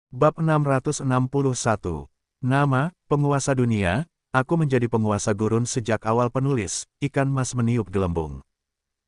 Bab 661. Nama, penguasa dunia, aku menjadi penguasa gurun sejak awal penulis, ikan mas meniup gelembung.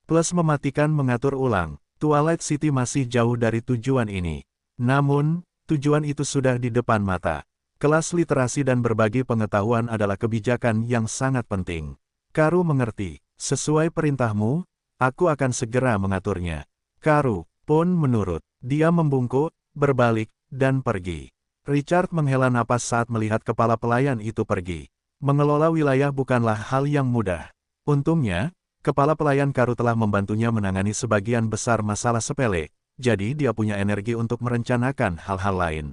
Plus mematikan mengatur ulang, Twilight City masih jauh dari tujuan ini. Namun, tujuan itu sudah di depan mata. Kelas literasi dan berbagi pengetahuan adalah kebijakan yang sangat penting. Karu mengerti, sesuai perintahmu, aku akan segera mengaturnya. Karu pun menurut, dia membungkuk, berbalik, dan pergi. Richard menghela napas saat melihat kepala pelayan itu pergi. Mengelola wilayah bukanlah hal yang mudah. Untungnya, kepala pelayan Karu telah membantunya menangani sebagian besar masalah sepele, jadi dia punya energi untuk merencanakan hal-hal lain.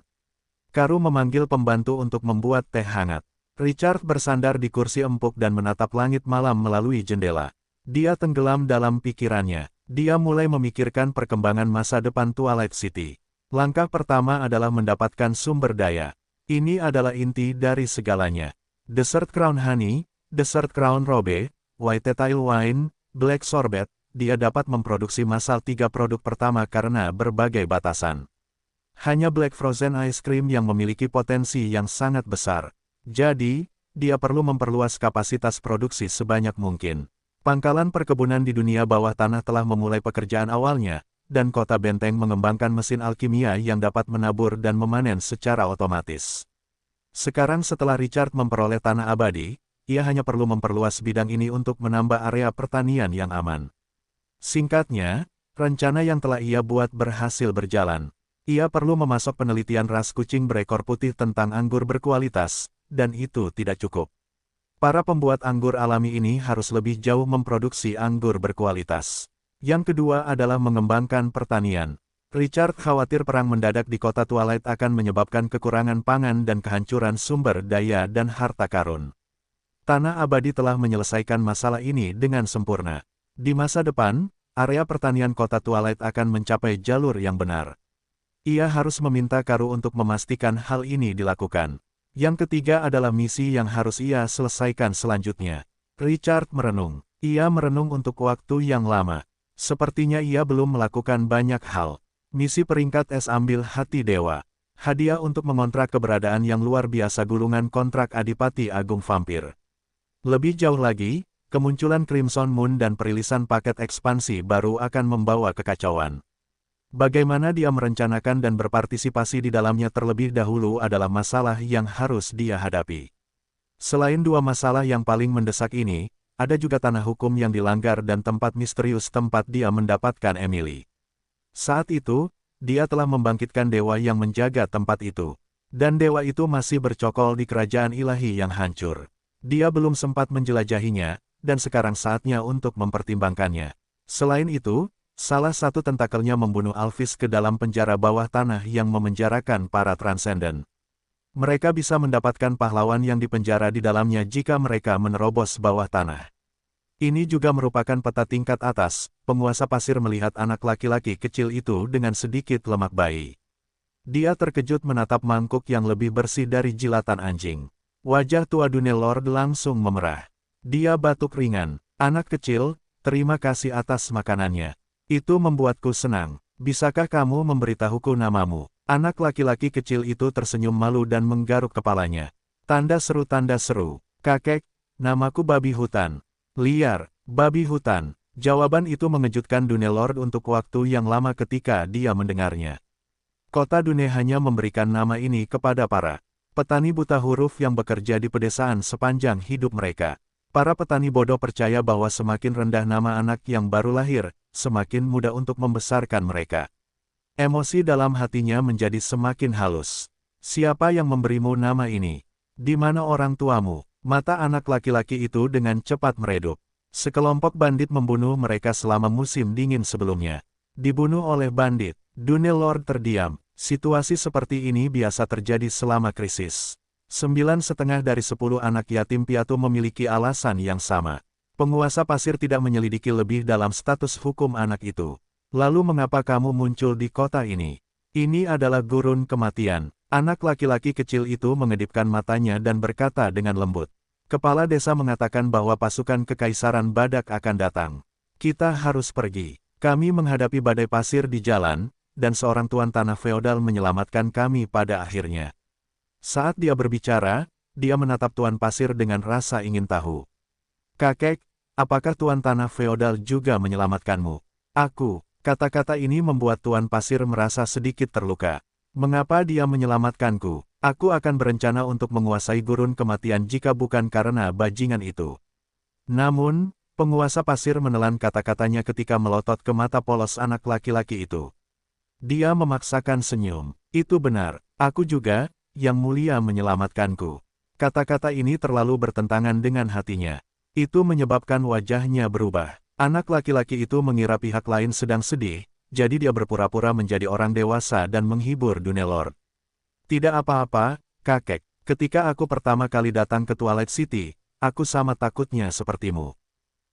Karu memanggil pembantu untuk membuat teh hangat. Richard bersandar di kursi empuk dan menatap langit malam melalui jendela. Dia tenggelam dalam pikirannya. Dia mulai memikirkan perkembangan masa depan Twilight City. Langkah pertama adalah mendapatkan sumber daya. Ini adalah inti dari segalanya. Desert Crown Honey, Desert Crown Robe, White Tail Wine, Black Sorbet, dia dapat memproduksi massal 3 produk pertama karena berbagai batasan. Hanya Black Frozen Ice Cream yang memiliki potensi yang sangat besar. Jadi, dia perlu memperluas kapasitas produksi sebanyak mungkin. Pangkalan perkebunan di dunia bawah tanah telah memulai pekerjaan awalnya, dan kota benteng mengembangkan mesin alkimia yang dapat menabur dan memanen secara otomatis. Sekarang setelah Richard memperoleh tanah abadi, ia hanya perlu memperluas bidang ini untuk menambah area pertanian yang aman. Singkatnya, rencana yang telah ia buat berhasil berjalan. Ia perlu memasok penelitian ras kucing berekor putih tentang anggur berkualitas, dan itu tidak cukup. Para pembuat anggur alami ini harus lebih jauh memproduksi anggur berkualitas. Yang kedua adalah mengembangkan pertanian. Richard khawatir perang mendadak di kota Twilight akan menyebabkan kekurangan pangan dan kehancuran sumber daya dan harta karun. Tanah abadi telah menyelesaikan masalah ini dengan sempurna. Di masa depan, area pertanian kota Twilight akan mencapai jalur yang benar. Ia harus meminta Karu untuk memastikan hal ini dilakukan. Yang ketiga adalah misi yang harus ia selesaikan selanjutnya. Richard merenung. Ia merenung untuk waktu yang lama. Sepertinya ia belum melakukan banyak hal. Misi peringkat S ambil hati dewa. Hadiah untuk mengontrak keberadaan yang luar biasa gulungan kontrak Adipati Agung Vampir. Lebih jauh lagi, kemunculan Crimson Moon dan perilisan paket ekspansi baru akan membawa kekacauan. Bagaimana dia merencanakan dan berpartisipasi di dalamnya terlebih dahulu adalah masalah yang harus dia hadapi. Selain dua masalah yang paling mendesak ini, ada juga tanah hukum yang dilanggar dan tempat misterius tempat dia mendapatkan Emily. Saat itu, dia telah membangkitkan dewa yang menjaga tempat itu. Dan dewa itu masih bercokol di kerajaan ilahi yang hancur. Dia belum sempat menjelajahinya, dan sekarang saatnya untuk mempertimbangkannya. Selain itu, salah satu tentakelnya membunuh Alphys ke dalam penjara bawah tanah yang memenjarakan para Transcendent. Mereka bisa mendapatkan pahlawan yang dipenjara di dalamnya jika mereka menerobos bawah tanah. Ini juga merupakan peta tingkat atas. Penguasa pasir melihat anak laki-laki kecil itu dengan sedikit lemak bayi. Dia terkejut menatap mangkuk yang lebih bersih dari jilatan anjing. Wajah tua Dunelord langsung memerah. Dia batuk ringan. Anak kecil, terima kasih atas makanannya. Itu membuatku senang. Bisakah kamu memberitahuku namamu? Anak laki-laki kecil itu tersenyum malu dan menggaruk kepalanya. Tanda seru. Kakek, namaku babi hutan. Liar, babi hutan. Jawaban itu mengejutkan Dunelord untuk waktu yang lama ketika dia mendengarnya. Kota Dune hanya memberikan nama ini kepada para petani buta huruf yang bekerja di pedesaan sepanjang hidup mereka. Para petani bodoh percaya bahwa semakin rendah nama anak yang baru lahir, semakin mudah untuk membesarkan mereka. Emosi dalam hatinya menjadi semakin halus. Siapa yang memberimu nama ini? Di mana orang tuamu? Mata anak laki-laki itu dengan cepat meredup. Sekelompok bandit membunuh mereka selama musim dingin sebelumnya. Dibunuh oleh bandit. Dunelord terdiam. Situasi seperti ini biasa terjadi selama krisis. 9,5 dari 10 anak yatim piatu memiliki alasan yang sama. Penguasa pasir tidak menyelidiki lebih dalam status hukum anak itu. Lalu mengapa kamu muncul di kota ini? Ini adalah gurun kematian. Anak laki-laki kecil itu mengedipkan matanya dan berkata dengan lembut. Kepala desa mengatakan bahwa pasukan kekaisaran badak akan datang. Kita harus pergi. Kami menghadapi badai pasir di jalan, dan seorang tuan tanah feodal menyelamatkan kami pada akhirnya. Saat dia berbicara, dia menatap tuan pasir dengan rasa ingin tahu. Kakek, apakah tuan tanah feodal juga menyelamatkanmu? Aku, kata-kata ini membuat tuan pasir merasa sedikit terluka. Mengapa dia menyelamatkanku? Aku akan berencana untuk menguasai gurun kematian jika bukan karena bajingan itu. Namun, penguasa pasir menelan kata-katanya ketika melotot ke mata polos anak laki-laki itu. Dia memaksakan senyum. Itu benar, aku juga, yang mulia menyelamatkanku. Kata-kata ini terlalu bertentangan dengan hatinya. Itu menyebabkan wajahnya berubah. Anak laki-laki itu mengira pihak lain sedang sedih, jadi dia berpura-pura menjadi orang dewasa dan menghibur Dunelord. Tidak apa-apa, kakek. Ketika aku pertama kali datang ke Twilight City, aku sama takutnya sepertimu.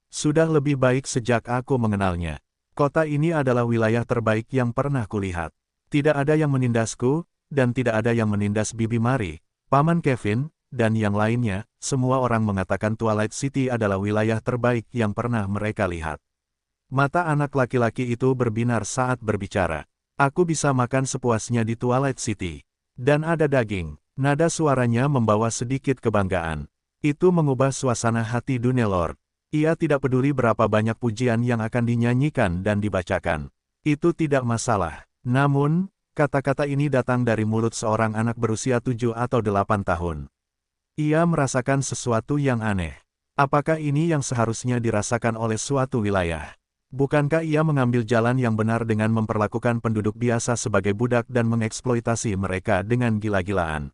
Sudah lebih baik sejak aku mengenalnya. Kota ini adalah wilayah terbaik yang pernah kulihat. Tidak ada yang menindasku, dan tidak ada yang menindas Bibi Mari, Paman Kevin, dan yang lainnya. Semua orang mengatakan Twilight City adalah wilayah terbaik yang pernah mereka lihat. Mata anak laki-laki itu berbinar saat berbicara. Aku bisa makan sepuasnya di Twilight City. Dan ada daging. Nada suaranya membawa sedikit kebanggaan. Itu mengubah suasana hati Dunelord. Ia tidak peduli berapa banyak pujian yang akan dinyanyikan dan dibacakan. Itu tidak masalah. Namun, kata-kata ini datang dari mulut seorang anak berusia 7 atau 8 tahun. Ia merasakan sesuatu yang aneh. Apakah ini yang seharusnya dirasakan oleh suatu wilayah? Bukankah ia mengambil jalan yang benar dengan memperlakukan penduduk biasa sebagai budak dan mengeksploitasi mereka dengan gila-gilaan?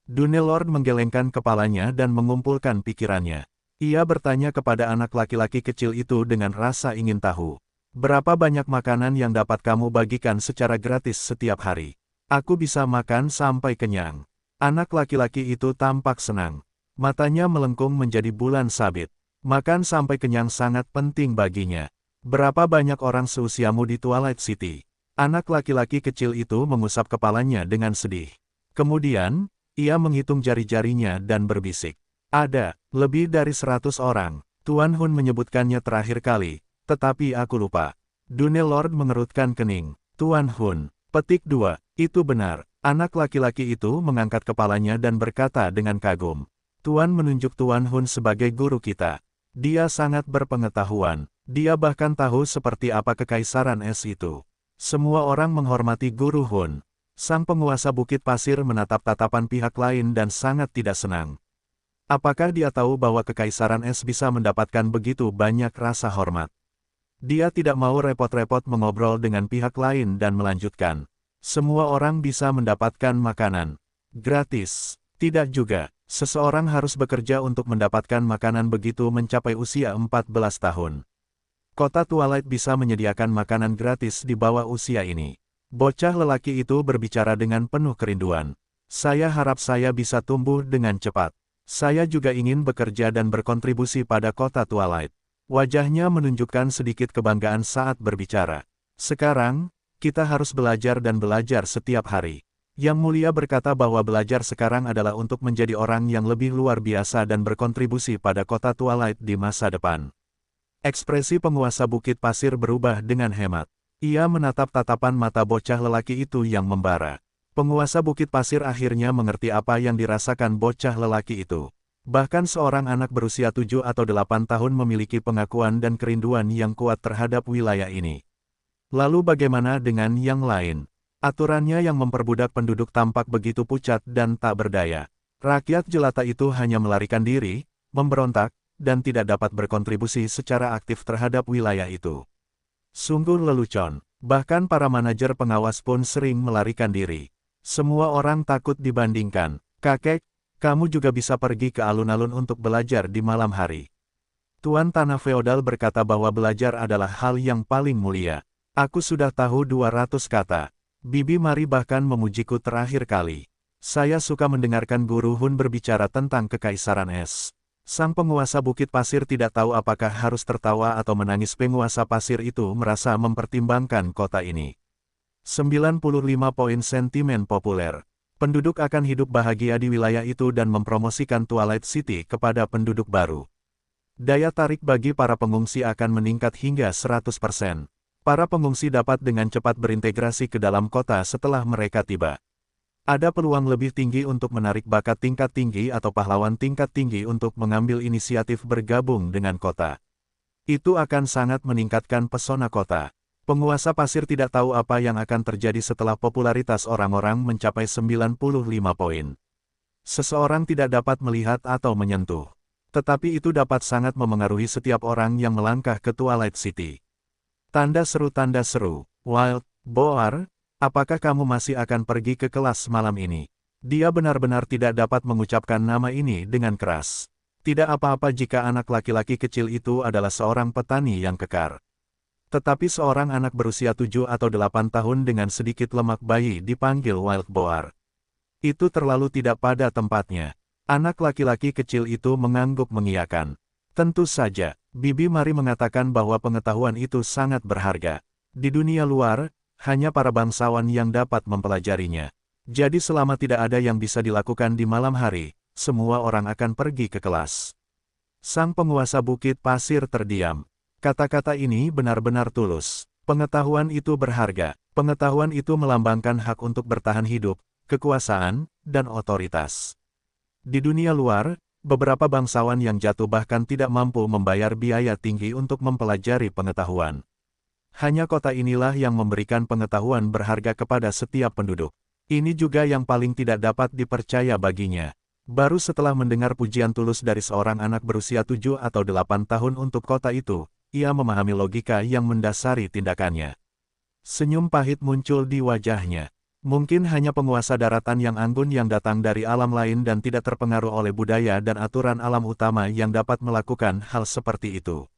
Dunelord menggelengkan kepalanya dan mengumpulkan pikirannya. Ia bertanya kepada anak laki-laki kecil itu dengan rasa ingin tahu. Berapa banyak makanan yang dapat kamu bagikan secara gratis setiap hari? Aku bisa makan sampai kenyang. Anak laki-laki itu tampak senang. Matanya melengkung menjadi bulan sabit. Makan sampai kenyang sangat penting baginya. Berapa banyak orang seusiamu di Twilight City? Anak laki-laki kecil itu mengusap kepalanya dengan sedih. Kemudian, ia menghitung jari-jarinya dan berbisik. Ada, lebih dari 100 orang. Tuan Hun menyebutkannya terakhir kali, tetapi aku lupa. Dunelord mengerutkan kening. Tuan Hun, petik 2, itu benar. Anak laki-laki itu mengangkat kepalanya dan berkata dengan kagum. Tuan menunjuk Tuan Hun sebagai guru kita. Dia sangat berpengetahuan. Dia bahkan tahu seperti apa kekaisaran es itu. Semua orang menghormati Guru Hun. Sang penguasa Bukit Pasir menatap tatapan pihak lain dan sangat tidak senang. Apakah dia tahu bahwa kekaisaran es bisa mendapatkan begitu banyak rasa hormat? Dia tidak mau repot-repot mengobrol dengan pihak lain dan melanjutkan. Semua orang bisa mendapatkan makanan gratis. Tidak juga. Seseorang harus bekerja untuk mendapatkan makanan begitu mencapai usia 14 tahun. Kota Twilight bisa menyediakan makanan gratis di bawah usia ini. Bocah lelaki itu berbicara dengan penuh kerinduan. Saya harap saya bisa tumbuh dengan cepat. Saya juga ingin bekerja dan berkontribusi pada kota Twilight. Wajahnya menunjukkan sedikit kebanggaan saat berbicara. Sekarang, kita harus belajar dan belajar setiap hari. Yang Mulia berkata bahwa belajar sekarang adalah untuk menjadi orang yang lebih luar biasa dan berkontribusi pada kota Twilight di masa depan. Ekspresi penguasa Bukit Pasir berubah dengan hemat. Ia menatap tatapan mata bocah lelaki itu yang membara. Penguasa Bukit Pasir akhirnya mengerti apa yang dirasakan bocah lelaki itu. Bahkan seorang anak berusia 7 atau 8 tahun memiliki pengakuan dan kerinduan yang kuat terhadap wilayah ini. Lalu bagaimana dengan yang lain? Aturannya yang memperbudak penduduk tampak begitu pucat dan tak berdaya. Rakyat jelata itu hanya melarikan diri, memberontak, dan tidak dapat berkontribusi secara aktif terhadap wilayah itu. Sungguh lelucon. Bahkan para manajer pengawas pun sering melarikan diri. Semua orang takut dibandingkan. Kakek, kamu juga bisa pergi ke alun-alun untuk belajar di malam hari. Tuan Tanah Feodal berkata bahwa belajar adalah hal yang paling mulia. Aku sudah tahu 200 kata. Bibi Mari bahkan memujiku terakhir kali. Saya suka mendengarkan Guru Hun berbicara tentang kekaisaran es. Sang penguasa Bukit Pasir tidak tahu apakah harus tertawa atau menangis. Penguasa pasir itu merasa mempertimbangkan kota ini. 95 poin sentimen populer. Penduduk akan hidup bahagia di wilayah itu dan mempromosikan Twilight City kepada penduduk baru. Daya tarik bagi para pengungsi akan meningkat hingga 100%. Para pengungsi dapat dengan cepat berintegrasi ke dalam kota setelah mereka tiba. Ada peluang lebih tinggi untuk menarik bakat tingkat tinggi atau pahlawan tingkat tinggi untuk mengambil inisiatif bergabung dengan kota. Itu akan sangat meningkatkan pesona kota. Penguasa pasir tidak tahu apa yang akan terjadi setelah popularitas orang-orang mencapai 95 poin. Seseorang tidak dapat melihat atau menyentuh. Tetapi itu dapat sangat memengaruhi setiap orang yang melangkah ke Twilight City. Tanda seru, Wild Boar, apakah kamu masih akan pergi ke kelas malam ini? Dia benar-benar tidak dapat mengucapkan nama ini dengan keras. Tidak apa-apa jika anak laki-laki kecil itu adalah seorang petani yang kekar. Tetapi seorang anak berusia 7 atau 8 tahun dengan sedikit lemak bayi dipanggil Wild Boar. Itu terlalu tidak pada tempatnya. Anak laki-laki kecil itu mengangguk mengiyakan. Tentu saja, Bibi Mari mengatakan bahwa pengetahuan itu sangat berharga. Di dunia luar, hanya para bangsawan yang dapat mempelajarinya. Jadi selama tidak ada yang bisa dilakukan di malam hari, semua orang akan pergi ke kelas. Sang penguasa Bukit Pasir terdiam. Kata-kata ini benar-benar tulus. Pengetahuan itu berharga. Pengetahuan itu melambangkan hak untuk bertahan hidup, kekuasaan, dan otoritas. Di dunia luar, beberapa bangsawan yang jatuh bahkan tidak mampu membayar biaya tinggi untuk mempelajari pengetahuan. Hanya kota inilah yang memberikan pengetahuan berharga kepada setiap penduduk. Ini juga yang paling tidak dapat dipercaya baginya. Baru setelah mendengar pujian tulus dari seorang anak berusia 7 atau 8 tahun untuk kota itu, ia memahami logika yang mendasari tindakannya. Senyum pahit muncul di wajahnya. Mungkin hanya penguasa daratan yang anggun yang datang dari alam lain dan tidak terpengaruh oleh budaya dan aturan alam utama yang dapat melakukan hal seperti itu.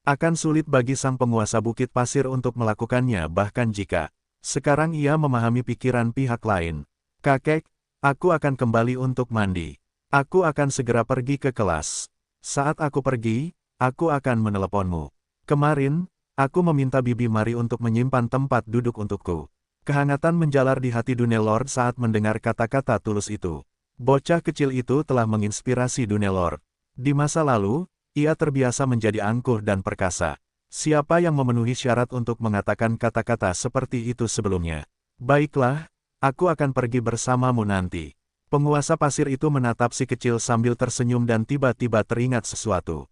Akan sulit bagi sang penguasa Bukit Pasir untuk melakukannya bahkan jika sekarang ia memahami pikiran pihak lain. Kakek, aku akan kembali untuk mandi. Aku akan segera pergi ke kelas. Saat aku pergi, aku akan meneleponmu. Kemarin, aku meminta Bibi Mari untuk menyimpan tempat duduk untukku. Kehangatan menjalar di hati Dunelord saat mendengar kata-kata tulus itu. Bocah kecil itu telah menginspirasi Dunelord. Di masa lalu, ia terbiasa menjadi angkuh dan perkasa. Siapa yang memenuhi syarat untuk mengatakan kata-kata seperti itu sebelumnya? Baiklah, aku akan pergi bersamamu nanti. Penguasa pasir itu menatap si kecil sambil tersenyum dan tiba-tiba teringat sesuatu.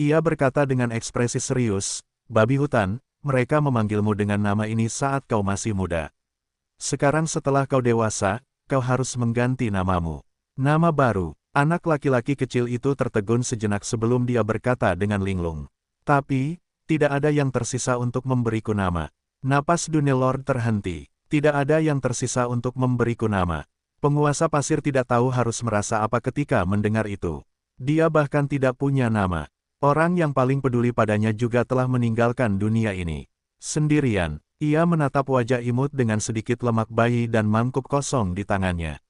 Ia berkata dengan ekspresi serius, "Babi hutan, mereka memanggilmu dengan nama ini saat kau masih muda. Sekarang setelah kau dewasa, kau harus mengganti namamu. Nama baru." Anak laki-laki kecil itu tertegun sejenak sebelum dia berkata dengan linglung. "Tapi, tidak ada yang tersisa untuk memberiku nama." Napas Dunelord terhenti. Tidak ada yang tersisa untuk memberiku nama. Penguasa pasir tidak tahu harus merasa apa ketika mendengar itu. Dia bahkan tidak punya nama. Orang yang paling peduli padanya juga telah meninggalkan dunia ini. Sendirian, ia menatap wajah imut dengan sedikit lemak bayi dan mangkuk kosong di tangannya.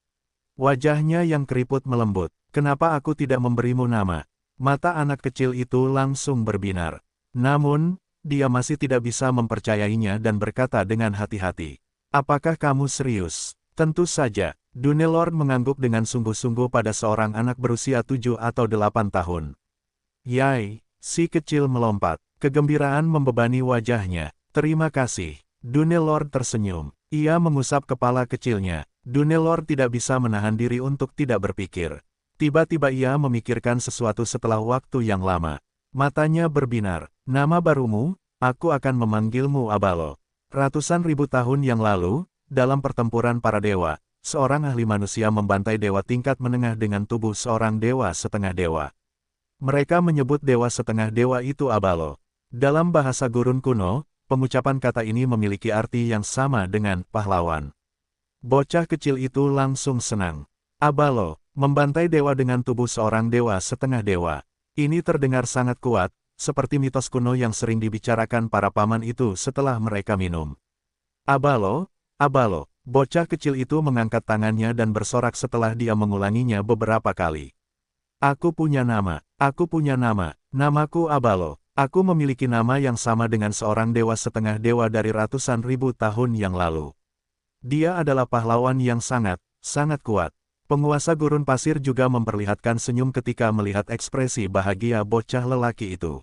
Wajahnya yang keriput melembut. "Kenapa aku tidak memberimu nama?" Mata anak kecil itu langsung berbinar. Namun, dia masih tidak bisa mempercayainya dan berkata dengan hati-hati. "Apakah kamu serius?" "Tentu saja." Dunelord mengangguk dengan sungguh-sungguh pada seorang anak berusia 7 atau 8 tahun. "Yai," si kecil melompat. Kegembiraan membebani wajahnya. "Terima kasih." Dunelord tersenyum. Ia mengusap kepala kecilnya. Dunelord tidak bisa menahan diri untuk tidak berpikir. Tiba-tiba ia memikirkan sesuatu setelah waktu yang lama. Matanya berbinar. "Nama barumu, aku akan memanggilmu Abalo." Ratusan ribu tahun yang lalu, dalam pertempuran para dewa, seorang ahli manusia membantai dewa tingkat menengah dengan tubuh seorang dewa setengah dewa. Mereka menyebut dewa setengah dewa itu Abalo. Dalam bahasa gurun kuno, pengucapan kata ini memiliki arti yang sama dengan pahlawan. Bocah kecil itu langsung senang. Abalo, membantai dewa dengan tubuh seorang dewa setengah dewa. Ini terdengar sangat kuat, seperti mitos kuno yang sering dibicarakan para paman itu setelah mereka minum. "Abalo, Abalo." Bocah kecil itu mengangkat tangannya dan bersorak setelah dia mengulanginya beberapa kali. "Aku punya nama, aku punya nama, namaku Abalo. Aku memiliki nama yang sama dengan seorang dewa setengah dewa dari ratusan ribu tahun yang lalu. Dia adalah pahlawan yang sangat, sangat kuat." Penguasa gurun pasir juga memperlihatkan senyum ketika melihat ekspresi bahagia bocah lelaki itu.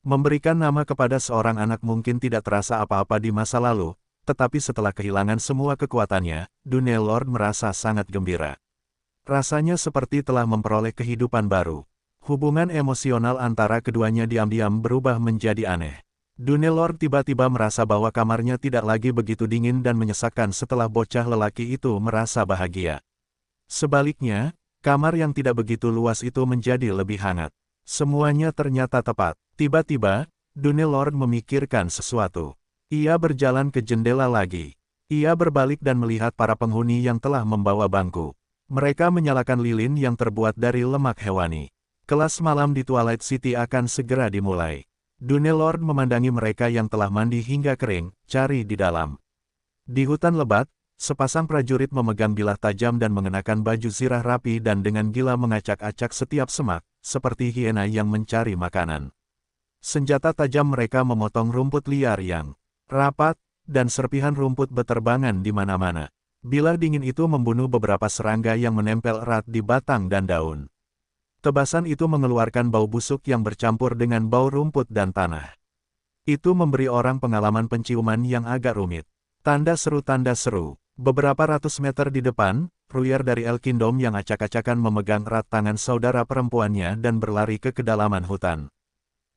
Memberikan nama kepada seorang anak mungkin tidak terasa apa-apa di masa lalu, tetapi setelah kehilangan semua kekuatannya, Dunelord merasa sangat gembira. Rasanya seperti telah memperoleh kehidupan baru. Hubungan emosional antara keduanya diam-diam berubah menjadi aneh. Dunelord tiba-tiba merasa bahwa kamarnya tidak lagi begitu dingin dan menyesakkan setelah bocah lelaki itu merasa bahagia. Sebaliknya, kamar yang tidak begitu luas itu menjadi lebih hangat. Semuanya ternyata tepat. Tiba-tiba, Dunelord memikirkan sesuatu. Ia berjalan ke jendela lagi. Ia berbalik dan melihat para penghuni yang telah membawa bangku. Mereka menyalakan lilin yang terbuat dari lemak hewani. Kelas malam di Twilight City akan segera dimulai. Dunelord memandangi mereka yang telah mandi hingga kering, cari di dalam. Di hutan lebat, sepasang prajurit memegang bilah tajam dan mengenakan baju zirah rapi dan dengan gila mengacak-acak setiap semak, seperti hiena yang mencari makanan. Senjata tajam mereka memotong rumput liar yang rapat, dan serpihan rumput beterbangan di mana-mana. Bilah dingin itu membunuh beberapa serangga yang menempel erat di batang dan daun. Tebasan itu mengeluarkan bau busuk yang bercampur dengan bau rumput dan tanah. Itu memberi orang pengalaman penciuman yang agak rumit. Tanda seru. Beberapa ratus meter di depan, Ruyer dari El Kingdom yang acak-acakan memegang erat tangan saudara perempuannya dan berlari ke kedalaman hutan.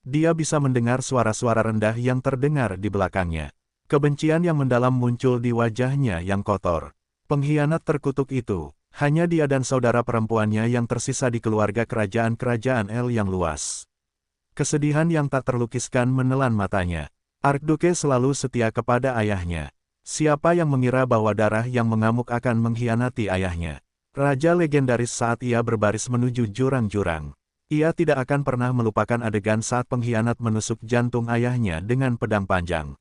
Dia bisa mendengar suara-suara rendah yang terdengar di belakangnya. Kebencian yang mendalam muncul di wajahnya yang kotor. Pengkhianat terkutuk itu, hanya dia dan saudara perempuannya yang tersisa di keluarga kerajaan-kerajaan El yang luas. Kesedihan yang tak terlukiskan menelan matanya. Archduke selalu setia kepada ayahnya. Siapa yang mengira bahwa darah yang mengamuk akan mengkhianati ayahnya? Raja legendaris saat ia berbaris menuju jurang-jurang. Ia tidak akan pernah melupakan adegan saat pengkhianat menusuk jantung ayahnya dengan pedang panjang.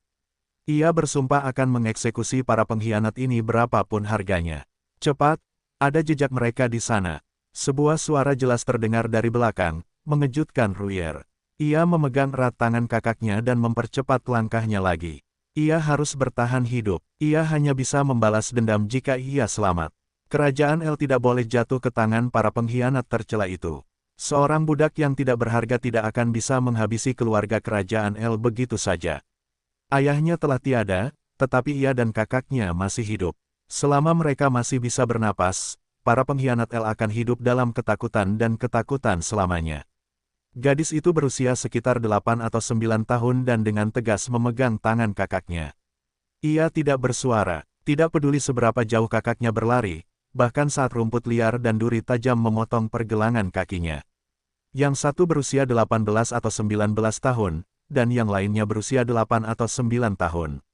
Ia bersumpah akan mengeksekusi para pengkhianat ini berapapun harganya. Cepat, ada jejak mereka di sana. Sebuah suara jelas terdengar dari belakang, mengejutkan Ruyer. Ia memegang erat tangan kakaknya dan mempercepat langkahnya lagi. Ia harus bertahan hidup. Ia hanya bisa membalas dendam jika ia selamat. Kerajaan El tidak boleh jatuh ke tangan para pengkhianat tercela itu. Seorang budak yang tidak berharga tidak akan bisa menghabisi keluarga kerajaan El begitu saja. Ayahnya telah tiada, tetapi ia dan kakaknya masih hidup. Selama mereka masih bisa bernapas, para pengkhianat El akan hidup dalam ketakutan dan ketakutan selamanya. Gadis itu berusia sekitar 8 atau 9 tahun dan dengan tegas memegang tangan kakaknya. Ia tidak bersuara, tidak peduli seberapa jauh kakaknya berlari, bahkan saat rumput liar dan duri tajam memotong pergelangan kakinya. Yang satu berusia 18 atau 19 tahun, dan yang lainnya berusia 8 atau 9 tahun.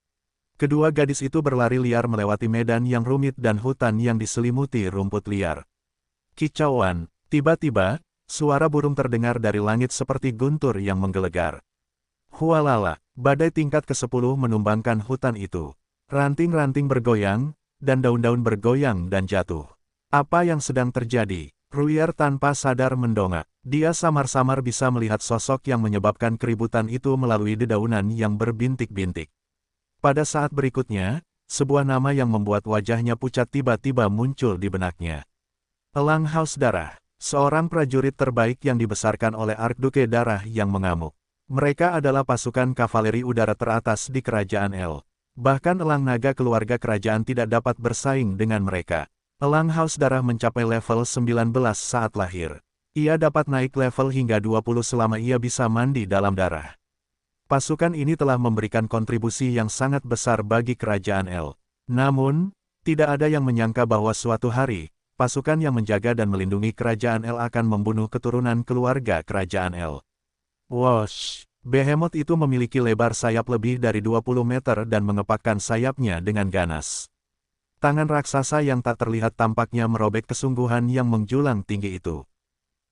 Kedua gadis itu berlari liar melewati medan yang rumit dan hutan yang diselimuti rumput liar. Kicauan, tiba-tiba, suara burung terdengar dari langit seperti guntur yang menggelegar. Hualala, badai tingkat ke-10 menumbangkan hutan itu. Ranting-ranting bergoyang, dan daun-daun bergoyang dan jatuh. Apa yang sedang terjadi? Ruyer tanpa sadar mendongak. Dia samar-samar bisa melihat sosok yang menyebabkan keributan itu melalui dedaunan yang berbintik-bintik. Pada saat berikutnya, sebuah nama yang membuat wajahnya pucat tiba-tiba muncul di benaknya. Elang Haus Darah, seorang prajurit terbaik yang dibesarkan oleh Archduke Darah yang mengamuk. Mereka adalah pasukan kavaleri udara teratas di kerajaan El. Bahkan elang naga keluarga kerajaan tidak dapat bersaing dengan mereka. Elang Haus Darah mencapai level 19 saat lahir. Ia dapat naik level hingga 20 selama ia bisa mandi dalam darah. Pasukan ini telah memberikan kontribusi yang sangat besar bagi kerajaan El. Namun, tidak ada yang menyangka bahwa suatu hari, pasukan yang menjaga dan melindungi kerajaan El akan membunuh keturunan keluarga kerajaan El. Wosh! Behemoth itu memiliki lebar sayap lebih dari 20 meter dan mengepakkan sayapnya dengan ganas. Tangan raksasa yang tak terlihat tampaknya merobek kesungguhan yang menjulang tinggi itu.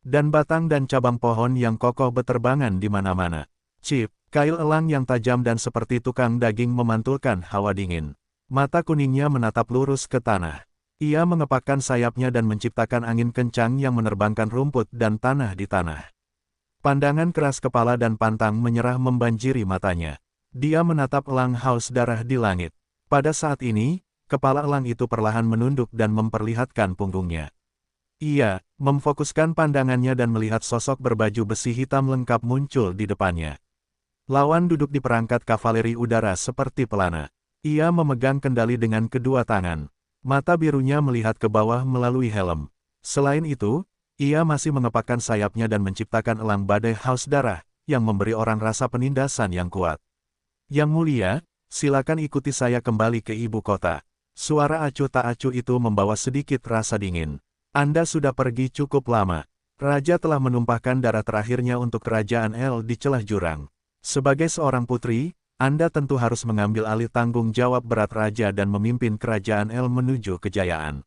Dan batang dan cabang pohon yang kokoh beterbangan di mana-mana. Chip, kail elang yang tajam dan seperti tukang daging memantulkan hawa dingin. Mata kuningnya menatap lurus ke tanah. Ia mengepakkan sayapnya dan menciptakan angin kencang yang menerbangkan rumput dan tanah di tanah. Pandangan keras kepala dan pantang menyerah membanjiri matanya. Dia menatap elang Haus Darah di langit. Pada saat ini, kepala elang itu perlahan menunduk dan memperlihatkan punggungnya. Ia memfokuskan pandangannya dan melihat sosok berbaju besi hitam lengkap muncul di depannya. Lawan duduk di perangkat kavaleri udara seperti pelana. Ia memegang kendali dengan kedua tangan. Mata birunya melihat ke bawah melalui helm. Selain itu, ia masih mengepakkan sayapnya dan menciptakan elang badai haus darah, yang memberi orang rasa penindasan yang kuat. Yang mulia, silakan ikuti saya kembali ke ibu kota. Suara acuh tak acuh itu membawa sedikit rasa dingin. Anda sudah pergi cukup lama. Raja telah menumpahkan darah terakhirnya untuk kerajaan El di celah jurang. Sebagai seorang putri, Anda tentu harus mengambil alih tanggung jawab berat raja dan memimpin kerajaan El menuju kejayaan.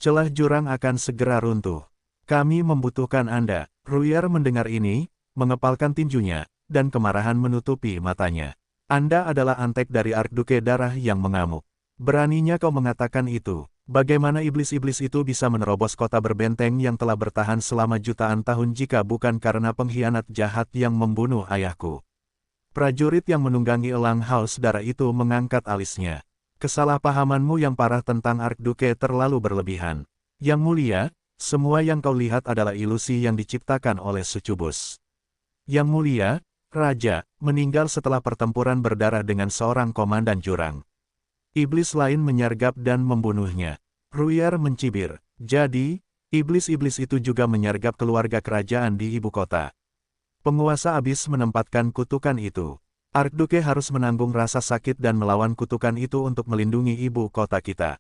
Celah jurang akan segera runtuh. Kami membutuhkan Anda. Ruyer mendengar ini, mengepalkan tinjunya, dan kemarahan menutupi matanya. Anda adalah antek dari Archduke Darah yang mengamuk. Beraninya kau mengatakan itu. Bagaimana iblis-iblis itu bisa menerobos kota berbenteng yang telah bertahan selama jutaan tahun jika bukan karena pengkhianat jahat yang membunuh ayahku? Prajurit yang menunggangi elang haus darah itu mengangkat alisnya. Kesalahpahamanmu yang parah tentang Archduke terlalu berlebihan. Yang mulia, semua yang kau lihat adalah ilusi yang diciptakan oleh Sucubus. Yang mulia, Raja, meninggal setelah pertempuran berdarah dengan seorang komandan jurang. Iblis lain menyergap dan membunuhnya. Ruyer mencibir. Jadi, iblis-iblis itu juga menyergap keluarga kerajaan di ibu kota. Penguasa abis menempatkan kutukan itu. Archduke harus menanggung rasa sakit dan melawan kutukan itu untuk melindungi ibu kota kita.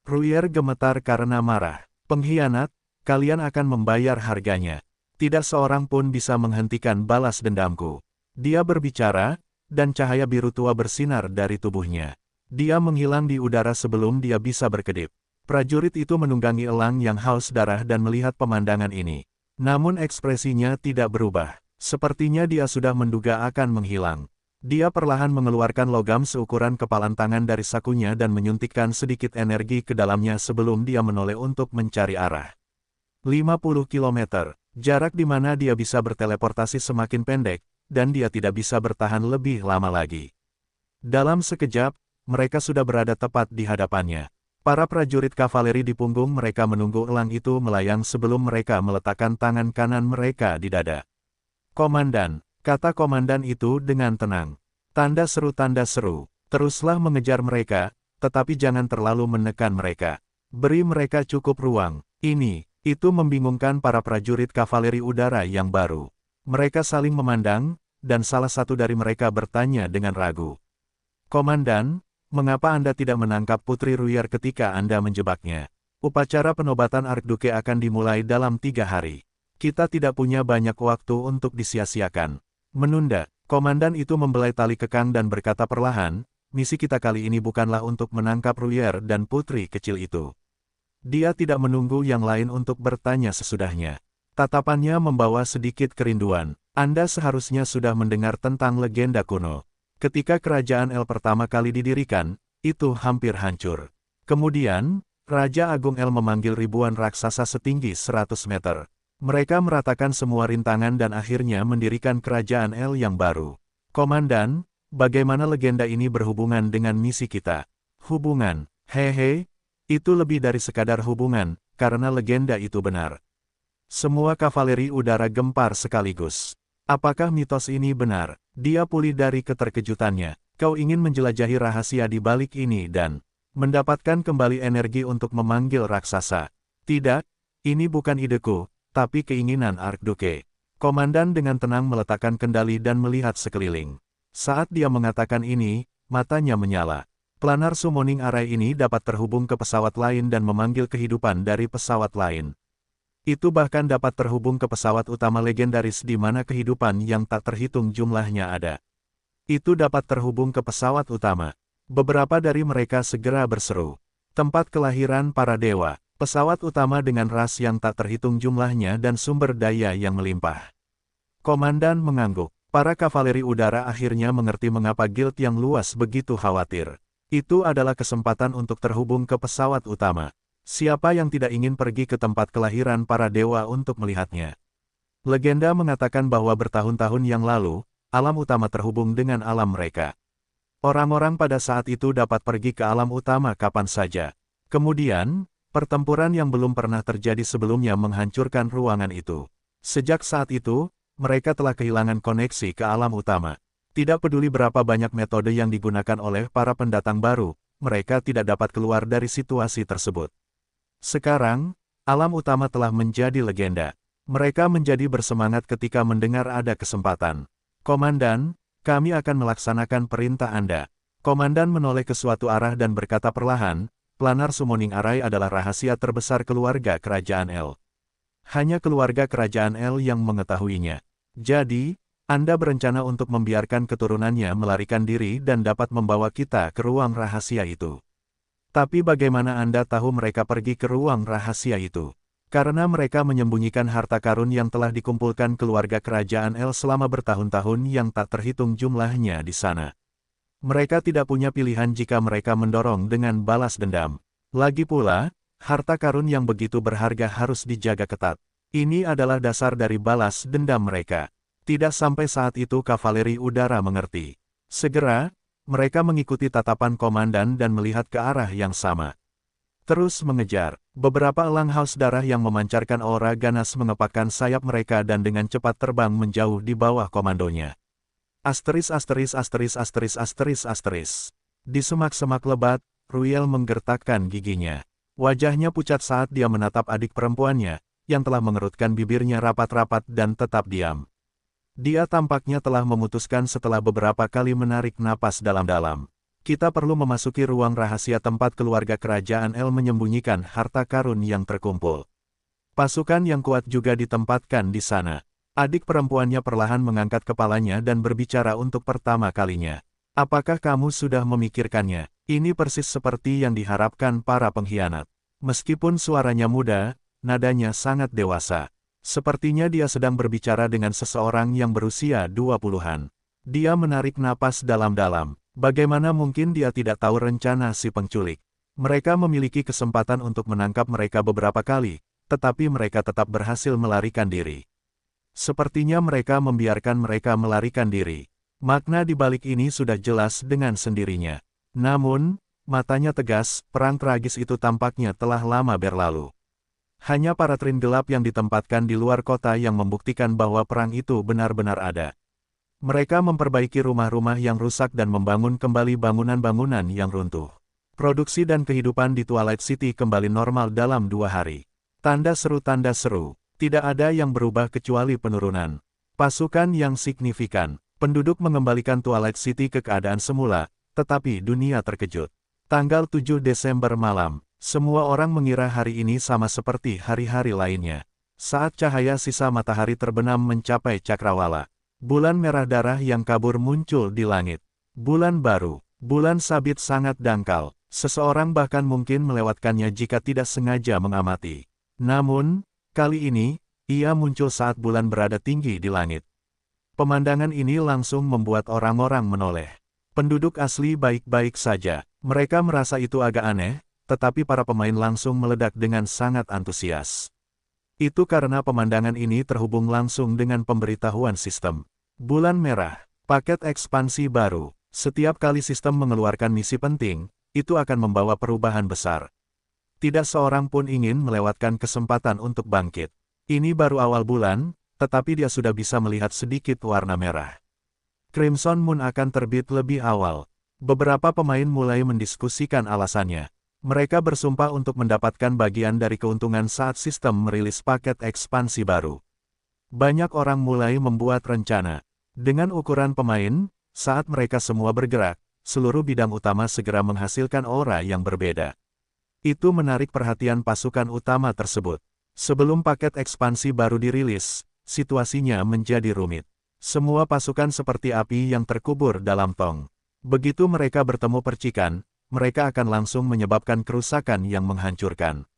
Ruyer gemetar karena marah. Pengkhianat, kalian akan membayar harganya. Tidak seorang pun bisa menghentikan balas dendamku. Dia berbicara, dan cahaya biru tua bersinar dari tubuhnya. Dia menghilang di udara sebelum dia bisa berkedip. Prajurit itu menunggangi elang yang haus darah dan melihat pemandangan ini. Namun ekspresinya tidak berubah. Sepertinya dia sudah menduga akan menghilang. Dia perlahan mengeluarkan logam seukuran kepalan tangan dari sakunya dan menyuntikkan sedikit energi ke dalamnya sebelum dia menoleh untuk mencari arah. 50 km. Jarak di mana dia bisa berteleportasi semakin pendek, dan dia tidak bisa bertahan lebih lama lagi. Dalam sekejap, mereka sudah berada tepat di hadapannya. Para prajurit kavaleri di punggung mereka menunggu elang itu melayang sebelum mereka meletakkan tangan kanan mereka di dada. Komandan, kata komandan itu dengan tenang. Tanda seru, teruslah mengejar mereka, tetapi jangan terlalu menekan mereka. Beri mereka cukup ruang. Itu membingungkan para prajurit kavaleri udara yang baru. Mereka saling memandang, dan salah satu dari mereka bertanya dengan ragu. Komandan, mengapa Anda tidak menangkap Putri Ruyer ketika Anda menjebaknya? Upacara penobatan Archduke akan dimulai dalam 3 hari. Kita tidak punya banyak waktu untuk disia-siakan. Menunda, komandan itu membelai tali kekang dan berkata perlahan, misi kita kali ini bukanlah untuk menangkap Ruyer dan putri kecil itu. Dia tidak menunggu yang lain untuk bertanya sesudahnya. Tatapannya membawa sedikit kerinduan. Anda seharusnya sudah mendengar tentang legenda kuno. Ketika kerajaan El pertama kali didirikan, itu hampir hancur. Kemudian, Raja Agung El memanggil ribuan raksasa setinggi 100 meter. Mereka meratakan semua rintangan dan akhirnya mendirikan kerajaan El yang baru. Komandan, bagaimana legenda ini berhubungan dengan misi kita? Hubungan, hehe. Itu lebih dari sekadar hubungan, karena legenda itu benar. Semua kavaleri udara gempar sekaligus. Apakah mitos ini benar? Dia pulih dari keterkejutannya. Kau ingin menjelajahi rahasia di balik ini dan mendapatkan kembali energi untuk memanggil raksasa. Tidak, ini bukan ideku, tapi keinginan Archduke. Komandan dengan tenang meletakkan kendali dan melihat sekeliling. Saat dia mengatakan ini, matanya menyala. Planar summoning array ini dapat terhubung ke pesawat lain dan memanggil kehidupan dari pesawat lain. Itu bahkan dapat terhubung ke pesawat utama legendaris di mana kehidupan yang tak terhitung jumlahnya ada. Itu dapat terhubung ke pesawat utama. Beberapa dari mereka segera berseru. Tempat kelahiran para dewa, pesawat utama dengan ras yang tak terhitung jumlahnya dan sumber daya yang melimpah. Komandan mengangguk. Para kavaleri udara akhirnya mengerti mengapa guild yang luas begitu khawatir. Itu adalah kesempatan untuk terhubung ke pesawat utama. Siapa yang tidak ingin pergi ke tempat kelahiran para dewa untuk melihatnya? Legenda mengatakan bahwa bertahun-tahun yang lalu, alam utama terhubung dengan alam mereka. Orang-orang pada saat itu dapat pergi ke alam utama kapan saja. Kemudian, pertempuran yang belum pernah terjadi sebelumnya menghancurkan ruangan itu. Sejak saat itu, mereka telah kehilangan koneksi ke alam utama. Tidak peduli berapa banyak metode yang digunakan oleh para pendatang baru, mereka tidak dapat keluar dari situasi tersebut. Sekarang, alam utama telah menjadi legenda. Mereka menjadi bersemangat ketika mendengar ada kesempatan. Komandan, kami akan melaksanakan perintah Anda. Komandan menoleh ke suatu arah dan berkata perlahan, Planar Summoning Array adalah rahasia terbesar keluarga Kerajaan L. Hanya keluarga Kerajaan L yang mengetahuinya. Jadi, Anda berencana untuk membiarkan keturunannya melarikan diri dan dapat membawa kita ke ruang rahasia itu. Tapi bagaimana Anda tahu mereka pergi ke ruang rahasia itu? Karena mereka menyembunyikan harta karun yang telah dikumpulkan keluarga Kerajaan L selama bertahun-tahun yang tak terhitung jumlahnya di sana. Mereka tidak punya pilihan jika mereka mendorong dengan balas dendam. Lagi pula, harta karun yang begitu berharga harus dijaga ketat. Ini adalah dasar dari balas dendam mereka. Tidak sampai saat itu kavaleri udara mengerti. Segera, mereka mengikuti tatapan komandan dan melihat ke arah yang sama. Terus mengejar. Beberapa elang haus darah yang memancarkan aura ganas mengepakkan sayap mereka dan dengan cepat terbang menjauh di bawah komandonya. Asteris. Di semak-semak lebat, Ruiel menggertakkan giginya. Wajahnya pucat saat dia menatap adik perempuannya, yang telah mengerutkan bibirnya rapat-rapat dan tetap diam. Dia tampaknya telah memutuskan setelah beberapa kali menarik napas dalam-dalam. Kita perlu memasuki ruang rahasia tempat keluarga Kerajaan L menyembunyikan harta karun yang terkumpul. Pasukan yang kuat juga ditempatkan di sana. Adik perempuannya perlahan mengangkat kepalanya dan berbicara untuk pertama kalinya. Apakah kamu sudah memikirkannya? Ini persis seperti yang diharapkan para pengkhianat. Meskipun suaranya muda, nadanya sangat dewasa. Sepertinya dia sedang berbicara dengan seseorang yang berusia 20-an. Dia menarik napas dalam-dalam. Bagaimana mungkin dia tidak tahu rencana si penculik? Mereka memiliki kesempatan untuk menangkap mereka beberapa kali, tetapi mereka tetap berhasil melarikan diri. Sepertinya mereka membiarkan mereka melarikan diri. Makna di balik ini sudah jelas dengan sendirinya. Namun, matanya tegas, perang tragis itu tampaknya telah lama berlalu. Hanya para trin gelap yang ditempatkan di luar kota yang membuktikan bahwa perang itu benar-benar ada. Mereka memperbaiki rumah-rumah yang rusak dan membangun kembali bangunan-bangunan yang runtuh. Produksi dan kehidupan di Twilight City kembali normal dalam 2 hari. Tanda seru. Tidak ada yang berubah kecuali penurunan. Pasukan yang signifikan. Penduduk mengembalikan Twilight City ke keadaan semula, tetapi dunia terkejut. Tanggal 7 Desember malam. Semua orang mengira hari ini sama seperti hari-hari lainnya. Saat cahaya sisa matahari terbenam mencapai cakrawala, bulan merah darah yang kabur muncul di langit. Bulan baru, bulan sabit sangat dangkal, seseorang bahkan mungkin melewatkannya jika tidak sengaja mengamati. Namun, kali ini, ia muncul saat bulan berada tinggi di langit. Pemandangan ini langsung membuat orang-orang menoleh. Penduduk asli baik-baik saja, mereka merasa itu agak aneh, tetapi para pemain langsung meledak dengan sangat antusias. Itu karena pemandangan ini terhubung langsung dengan pemberitahuan sistem. Bulan merah, paket ekspansi baru. Setiap kali sistem mengeluarkan misi penting, itu akan membawa perubahan besar. Tidak seorang pun ingin melewatkan kesempatan untuk bangkit. Ini baru awal bulan, tetapi dia sudah bisa melihat sedikit warna merah. Crimson Moon akan terbit lebih awal. Beberapa pemain mulai mendiskusikan alasannya. Mereka bersumpah untuk mendapatkan bagian dari keuntungan saat sistem merilis paket ekspansi baru. Banyak orang mulai membuat rencana. Dengan ukuran pemain, saat mereka semua bergerak, seluruh bidang utama segera menghasilkan aura yang berbeda. Itu menarik perhatian pasukan utama tersebut. Sebelum paket ekspansi baru dirilis, situasinya menjadi rumit. Semua pasukan seperti api yang terkubur dalam tong. Begitu mereka bertemu percikan, mereka akan langsung menyebabkan kerusakan yang menghancurkan.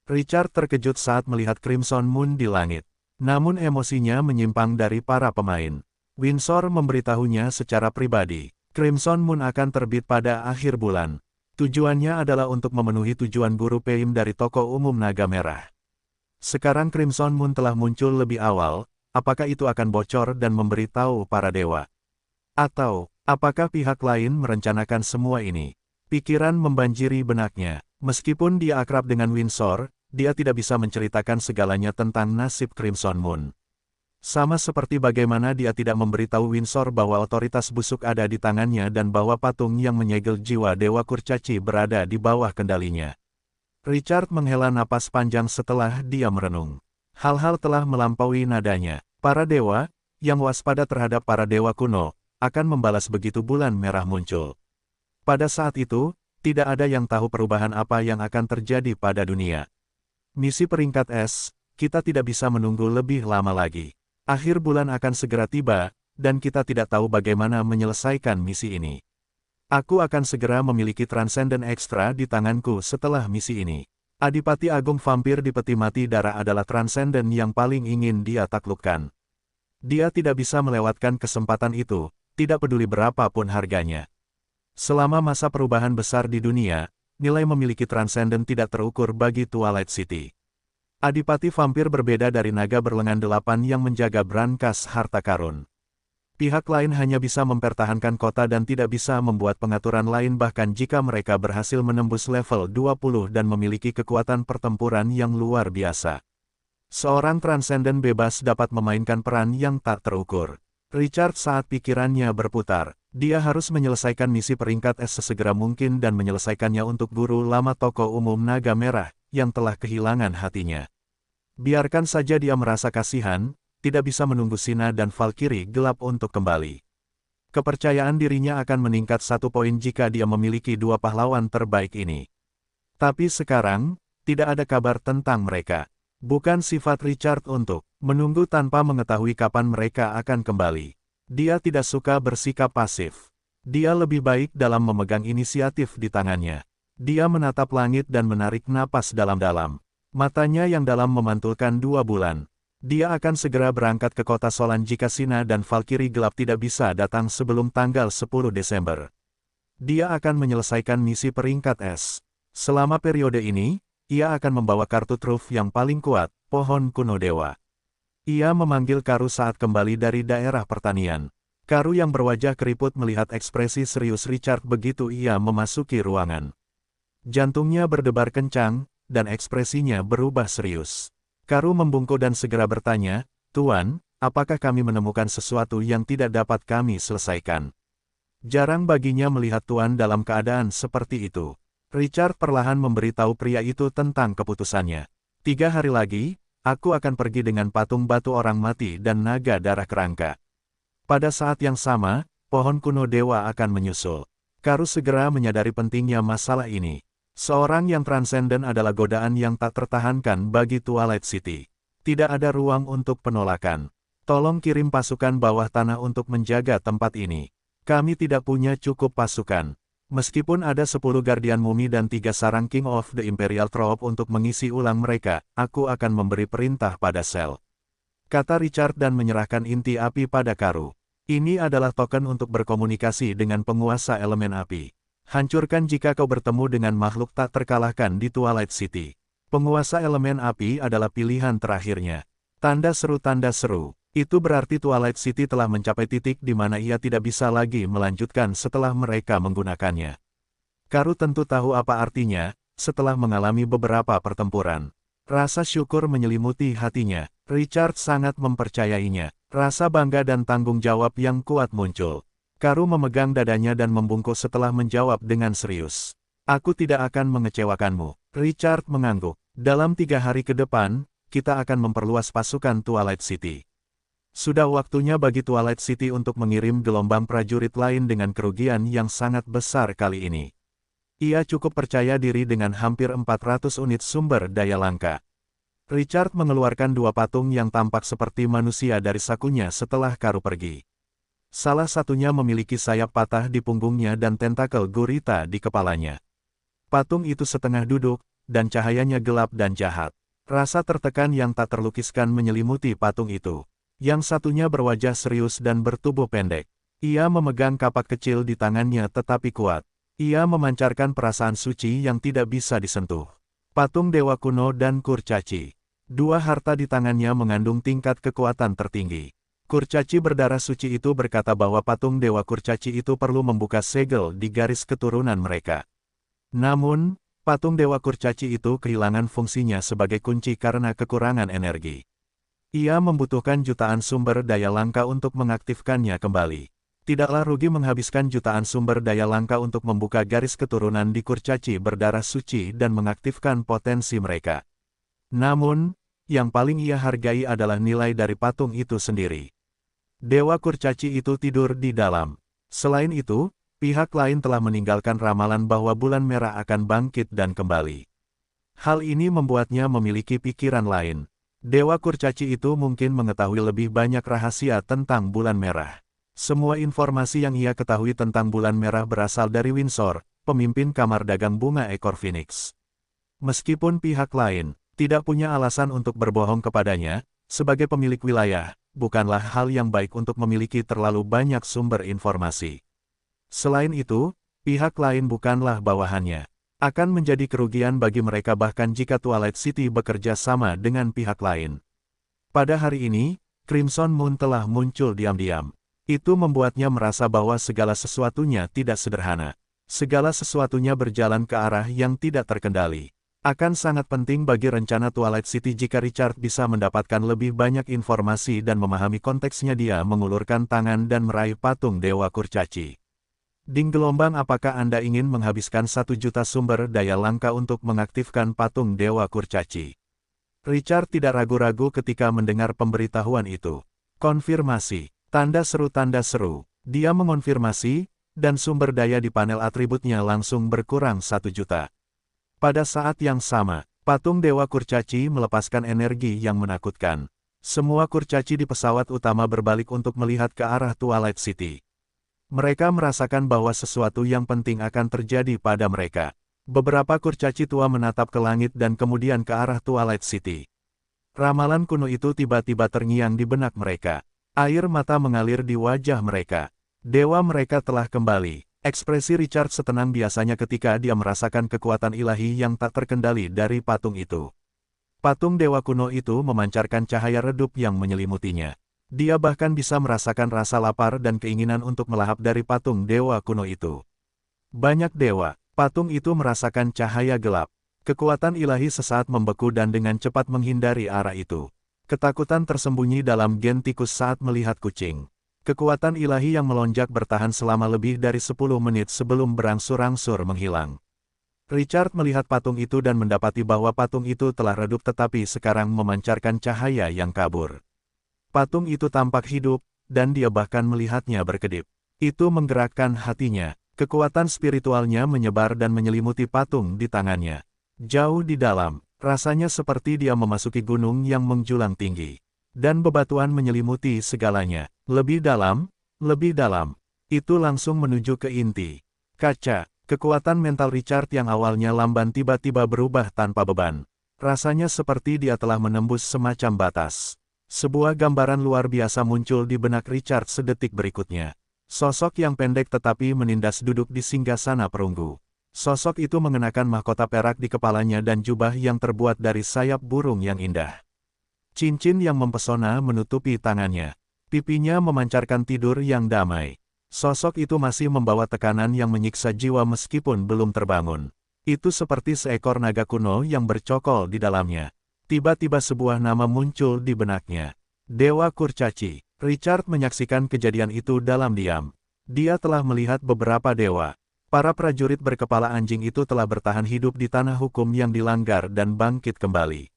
Richard terkejut saat melihat Crimson Moon di langit. Namun emosinya menyimpang dari para pemain. Windsor memberitahunya secara pribadi, Crimson Moon akan terbit pada akhir bulan. Tujuannya adalah untuk memenuhi tujuan guru Peim dari toko umum Naga Merah. Sekarang Crimson Moon telah muncul lebih awal, apakah itu akan bocor dan memberitahu para dewa? Atau, apakah pihak lain merencanakan semua ini? Pikiran membanjiri benaknya. Meskipun dia akrab dengan Windsor, dia tidak bisa menceritakan segalanya tentang nasib Crimson Moon. Sama seperti bagaimana dia tidak memberitahu Windsor bahwa otoritas busuk ada di tangannya dan bahwa patung yang menyegel jiwa Dewa Kurcaci berada di bawah kendalinya. Richard menghela napas panjang setelah dia merenung. Hal-hal telah melampaui nadanya. Para dewa, yang waspada terhadap para dewa kuno, akan membalas begitu bulan merah muncul. Pada saat itu, tidak ada yang tahu perubahan apa yang akan terjadi pada dunia. Misi peringkat S, kita tidak bisa menunggu lebih lama lagi. Akhir bulan akan segera tiba, dan kita tidak tahu bagaimana menyelesaikan misi ini. Aku akan segera memiliki transenden ekstra di tanganku setelah misi ini. Adipati Agung Vampir di Peti Mati Darah adalah transenden yang paling ingin dia taklukkan. Dia tidak bisa melewatkan kesempatan itu, tidak peduli berapapun harganya. Selama masa perubahan besar di dunia, nilai memiliki transenden tidak terukur bagi Twilight City. Adipati Vampir berbeda dari naga berlengan 8 yang menjaga brankas harta karun. Pihak lain hanya bisa mempertahankan kota dan tidak bisa membuat pengaturan lain bahkan jika mereka berhasil menembus level 20 dan memiliki kekuatan pertempuran yang luar biasa. Seorang transenden bebas dapat memainkan peran yang tak terukur. Richard saat pikirannya berputar, dia harus menyelesaikan misi peringkat S sesegera mungkin dan menyelesaikannya untuk guru lama tokoh umum Naga Merah, yang telah kehilangan hatinya. Biarkan saja dia merasa kasihan, tidak bisa menunggu Sina dan Valkyrie gelap untuk kembali. Kepercayaan dirinya akan meningkat 1 poin jika dia memiliki 2 pahlawan terbaik ini. Tapi sekarang, tidak ada kabar tentang mereka. Bukan sifat Richard untuk menunggu tanpa mengetahui kapan mereka akan kembali. Dia tidak suka bersikap pasif. Dia lebih baik dalam memegang inisiatif di tangannya. Dia menatap langit dan menarik napas dalam-dalam. Matanya yang dalam memantulkan 2 bulan. Dia akan segera berangkat ke kota Solan jika Sina dan Valkyrie gelap tidak bisa datang sebelum tanggal 10 Desember. Dia akan menyelesaikan misi peringkat S. Selama periode ini, ia akan membawa kartu truf yang paling kuat, Pohon Kuno Dewa. Ia memanggil Karu saat kembali dari daerah pertanian. Karu yang berwajah keriput melihat ekspresi serius Richard begitu ia memasuki ruangan. Jantungnya berdebar kencang, dan ekspresinya berubah serius. Karu membungkuk dan segera bertanya, "Tuan, apakah kami menemukan sesuatu yang tidak dapat kami selesaikan?" Jarang baginya melihat Tuan dalam keadaan seperti itu. Richard perlahan memberitahu pria itu tentang keputusannya. 3 hari lagi, aku akan pergi dengan patung batu orang mati dan naga darah kerangka. Pada saat yang sama, pohon kuno dewa akan menyusul. Karu segera menyadari pentingnya masalah ini. Seorang yang transenden adalah godaan yang tak tertahankan bagi Twilight City. Tidak ada ruang untuk penolakan. Tolong kirim pasukan bawah tanah untuk menjaga tempat ini. Kami tidak punya cukup pasukan. Meskipun ada 10 Guardian Mumi dan 3 sarang King of the Imperial Troop untuk mengisi ulang mereka, aku akan memberi perintah pada Sel. Kata Richard dan menyerahkan inti api pada Karu. Ini adalah token untuk berkomunikasi dengan penguasa elemen api. Hancurkan jika kau bertemu dengan makhluk tak terkalahkan di Twilight City. Penguasa elemen api adalah pilihan terakhirnya. Tanda seru. Itu berarti Twilight City telah mencapai titik di mana ia tidak bisa lagi melanjutkan setelah mereka menggunakannya. Karu tentu tahu apa artinya, setelah mengalami beberapa pertempuran. Rasa syukur menyelimuti hatinya. Richard sangat mempercayainya. Rasa bangga dan tanggung jawab yang kuat muncul. Karu memegang dadanya dan membungkuk setelah menjawab dengan serius. Aku tidak akan mengecewakanmu. Richard mengangguk. Dalam 3 hari ke depan, kita akan memperluas pasukan Twilight City. Sudah waktunya bagi Twilight City untuk mengirim gelombang prajurit lain dengan kerugian yang sangat besar kali ini. Ia cukup percaya diri dengan hampir 400 unit sumber daya langka. Richard mengeluarkan 2 patung yang tampak seperti manusia dari sakunya setelah Karu pergi. Salah satunya memiliki sayap patah di punggungnya dan tentakel gurita di kepalanya. Patung itu setengah duduk, dan cahayanya gelap dan jahat. Rasa tertekan yang tak terlukiskan menyelimuti patung itu. Yang satunya berwajah serius dan bertubuh pendek. Ia memegang kapak kecil di tangannya tetapi kuat. Ia memancarkan perasaan suci yang tidak bisa disentuh. Patung Dewa Kuno dan Kurcaci. 2 harta di tangannya mengandung tingkat kekuatan tertinggi. Kurcaci berdarah suci itu berkata bahwa patung Dewa Kurcaci itu perlu membuka segel di garis keturunan mereka. Namun, patung Dewa Kurcaci itu kehilangan fungsinya sebagai kunci karena kekurangan energi. Ia membutuhkan jutaan sumber daya langka untuk mengaktifkannya kembali. Tidaklah rugi menghabiskan jutaan sumber daya langka untuk membuka garis keturunan di kurcaci berdarah suci dan mengaktifkan potensi mereka. Namun, yang paling ia hargai adalah nilai dari patung itu sendiri. Dewa kurcaci itu tidur di dalam. Selain itu, pihak lain telah meninggalkan ramalan bahwa bulan merah akan bangkit dan kembali. Hal ini membuatnya memiliki pikiran lain. Dewa kurcaci itu mungkin mengetahui lebih banyak rahasia tentang bulan merah. Semua informasi yang ia ketahui tentang bulan merah berasal dari Windsor, pemimpin kamar dagang bunga ekor Phoenix. Meskipun pihak lain tidak punya alasan untuk berbohong kepadanya, sebagai pemilik wilayah, bukanlah hal yang baik untuk memiliki terlalu banyak sumber informasi. Selain itu, pihak lain bukanlah bawahannya. Akan menjadi kerugian bagi mereka bahkan jika Twilight City bekerja sama dengan pihak lain. Pada hari ini, Crimson Moon telah muncul diam-diam. Itu membuatnya merasa bahwa segala sesuatunya tidak sederhana. Segala sesuatunya berjalan ke arah yang tidak terkendali. Akan sangat penting bagi rencana Twilight City jika Richard bisa mendapatkan lebih banyak informasi dan memahami konteksnya. Dia mengulurkan tangan dan meraih patung Dewa Kurcaci. Ding gelombang, apakah Anda ingin menghabiskan 1 juta sumber daya langka untuk mengaktifkan patung Dewa Kurcaci? Richard tidak ragu-ragu ketika mendengar pemberitahuan itu. Konfirmasi. Tanda seru, tanda seru. Dia mengonfirmasi, dan sumber daya di panel atributnya langsung berkurang 1 juta. Pada saat yang sama, patung Dewa Kurcaci melepaskan energi yang menakutkan. Semua kurcaci di pesawat utama berbalik untuk melihat ke arah Twilight City. Mereka merasakan bahwa sesuatu yang penting akan terjadi pada mereka. Beberapa kurcaci tua menatap ke langit dan kemudian ke arah Twilight City. Ramalan kuno itu tiba-tiba terngiang di benak mereka. Air mata mengalir di wajah mereka. Dewa mereka telah kembali. Ekspresi Richard setenang biasanya ketika dia merasakan kekuatan ilahi yang tak terkendali dari patung itu. Patung dewa kuno itu memancarkan cahaya redup yang menyelimutinya. Dia bahkan bisa merasakan rasa lapar dan keinginan untuk melahap dari patung dewa kuno itu. Banyak dewa, patung itu merasakan cahaya gelap. Kekuatan ilahi sesaat membeku dan dengan cepat menghindari arah itu. Ketakutan tersembunyi dalam gen tikus saat melihat kucing. Kekuatan ilahi yang melonjak bertahan selama lebih dari 10 menit sebelum berangsur-angsur menghilang. Richard melihat patung itu dan mendapati bahwa patung itu telah redup tetapi sekarang memancarkan cahaya yang kabur. Patung itu tampak hidup, dan dia bahkan melihatnya berkedip. Itu menggerakkan hatinya. Kekuatan spiritualnya menyebar dan menyelimuti patung di tangannya. Jauh di dalam, rasanya seperti dia memasuki gunung yang menjulang tinggi. Dan bebatuan menyelimuti segalanya. Lebih dalam, itu langsung menuju ke inti. Kaca, kekuatan mental Richard yang awalnya lamban tiba-tiba berubah tanpa beban. Rasanya seperti dia telah menembus semacam batas. Sebuah gambaran luar biasa muncul di benak Richard sedetik berikutnya. Sosok yang pendek tetapi menindas duduk di singgasana perunggu. Sosok itu mengenakan mahkota perak di kepalanya dan jubah yang terbuat dari sayap burung yang indah. Cincin yang mempesona menutupi tangannya. Pipinya memancarkan tidur yang damai. Sosok itu masih membawa tekanan yang menyiksa jiwa meskipun belum terbangun. Itu seperti seekor naga kuno yang bercokol di dalamnya. Tiba-tiba sebuah nama muncul di benaknya. Dewa Kurcaci. Richard menyaksikan kejadian itu dalam diam. Dia telah melihat beberapa dewa. Para prajurit berkepala anjing itu telah bertahan hidup di tanah hukum yang dilanggar dan bangkit kembali.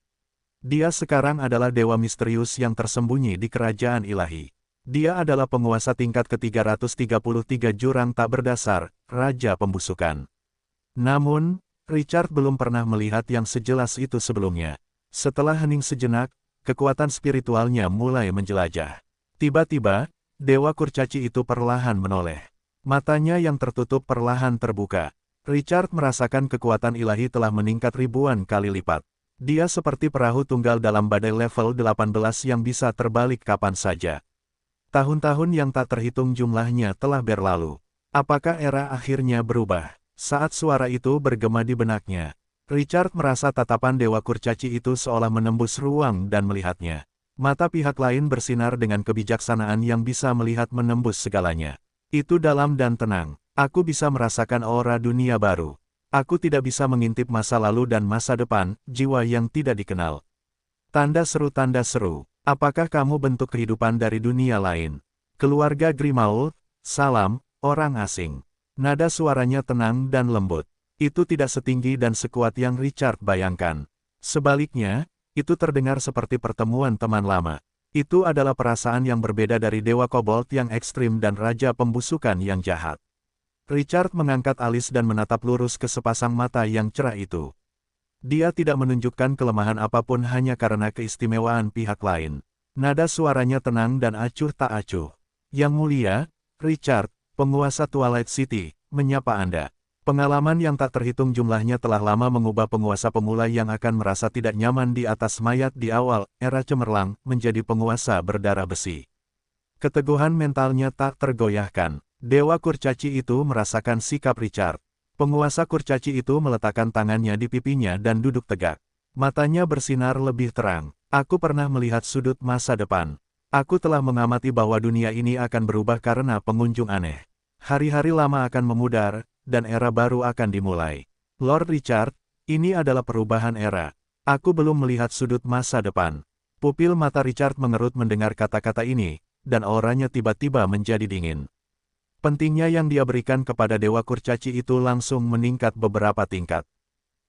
Dia sekarang adalah dewa misterius yang tersembunyi di kerajaan ilahi. Dia adalah penguasa tingkat ke-333 jurang tak berdasar, Raja Pembusukan. Namun, Richard belum pernah melihat yang sejelas itu sebelumnya. Setelah hening sejenak, kekuatan spiritualnya mulai menjelajah. Tiba-tiba, Dewa Kurcaci itu perlahan menoleh. Matanya yang tertutup perlahan terbuka. Richard merasakan kekuatan ilahi telah meningkat ribuan kali lipat. Dia seperti perahu tunggal dalam badai level 18 yang bisa terbalik kapan saja. Tahun-tahun yang tak terhitung jumlahnya telah berlalu. Apakah era akhirnya berubah? Saat suara itu bergema di benaknya, Richard merasa tatapan Dewa Kurcaci itu seolah menembus ruang dan melihatnya. Mata pihak lain bersinar dengan kebijaksanaan yang bisa melihat menembus segalanya. Itu dalam dan tenang. Aku bisa merasakan aura dunia baru. Aku tidak bisa mengintip masa lalu dan masa depan, jiwa yang tidak dikenal. Tanda seru, tanda seru. Apakah kamu bentuk kehidupan dari dunia lain? Keluarga Grimauld, salam, orang asing. Nada suaranya tenang dan lembut. Itu tidak setinggi dan sekuat yang Richard bayangkan. Sebaliknya, itu terdengar seperti pertemuan teman lama. Itu adalah perasaan yang berbeda dari Dewa Kobold yang ekstrim dan Raja Pembusukan yang jahat. Richard mengangkat alis dan menatap lurus ke sepasang mata yang cerah itu. Dia tidak menunjukkan kelemahan apapun hanya karena keistimewaan pihak lain. Nada suaranya tenang dan acuh tak acuh. Yang mulia, Richard, penguasa Twilight City, menyapa Anda. Pengalaman yang tak terhitung jumlahnya telah lama mengubah penguasa pemula yang akan merasa tidak nyaman di atas mayat di awal era cemerlang menjadi penguasa berdarah besi. Keteguhan mentalnya tak tergoyahkan. Dewa kurcaci itu merasakan sikap Richard. Penguasa kurcaci itu meletakkan tangannya di pipinya dan duduk tegak. Matanya bersinar lebih terang. Aku pernah melihat sudut masa depan. Aku telah mengamati bahwa dunia ini akan berubah karena pengunjung aneh. Hari-hari lama akan memudar, dan era baru akan dimulai. Lord Richard, ini adalah perubahan era. Aku belum melihat sudut masa depan. Pupil mata Richard mengerut mendengar kata-kata ini, dan auranya tiba-tiba menjadi dingin. Pentingnya yang dia berikan kepada Dewa Kurcaci itu langsung meningkat beberapa tingkat.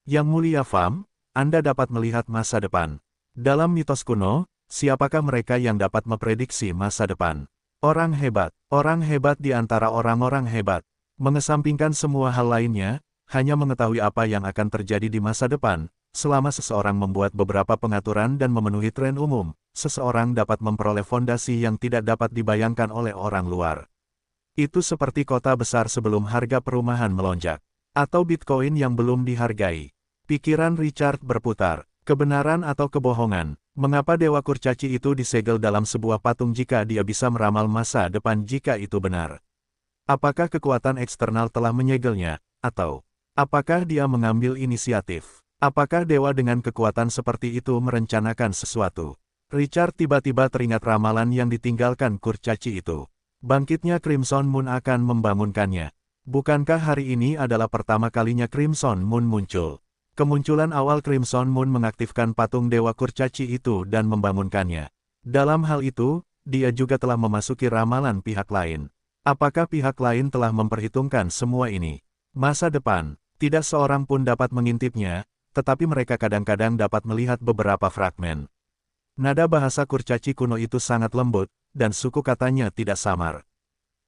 Yang mulia Fam, Anda dapat melihat masa depan. Dalam mitos kuno, siapakah mereka yang dapat memprediksi masa depan? Orang hebat di antara orang-orang hebat. Mengesampingkan semua hal lainnya, hanya mengetahui apa yang akan terjadi di masa depan. Selama seseorang membuat beberapa pengaturan dan memenuhi tren umum, seseorang dapat memperoleh fondasi yang tidak dapat dibayangkan oleh orang luar. Itu seperti kota besar sebelum harga perumahan melonjak. Atau Bitcoin yang belum dihargai. Pikiran Richard berputar. Kebenaran atau kebohongan? Mengapa Dewa Kurcaci itu disegel dalam sebuah patung jika dia bisa meramal masa depan jika itu benar? Apakah kekuatan eksternal telah menyegelnya? Atau, apakah dia mengambil inisiatif? Apakah dewa dengan kekuatan seperti itu merencanakan sesuatu? Richard tiba-tiba teringat ramalan yang ditinggalkan Kurcaci itu. Bangkitnya Crimson Moon akan membangunkannya. Bukankah hari ini adalah pertama kalinya Crimson Moon muncul? Kemunculan awal Crimson Moon mengaktifkan patung Dewa Kurcaci itu dan membangunkannya. Dalam hal itu, dia juga telah memasuki ramalan pihak lain. Apakah pihak lain telah memperhitungkan semua ini? Masa depan, tidak seorang pun dapat mengintipnya, tetapi mereka kadang-kadang dapat melihat beberapa fragmen. Nada bahasa Kurcaci kuno itu sangat lembut, dan suku katanya tidak samar.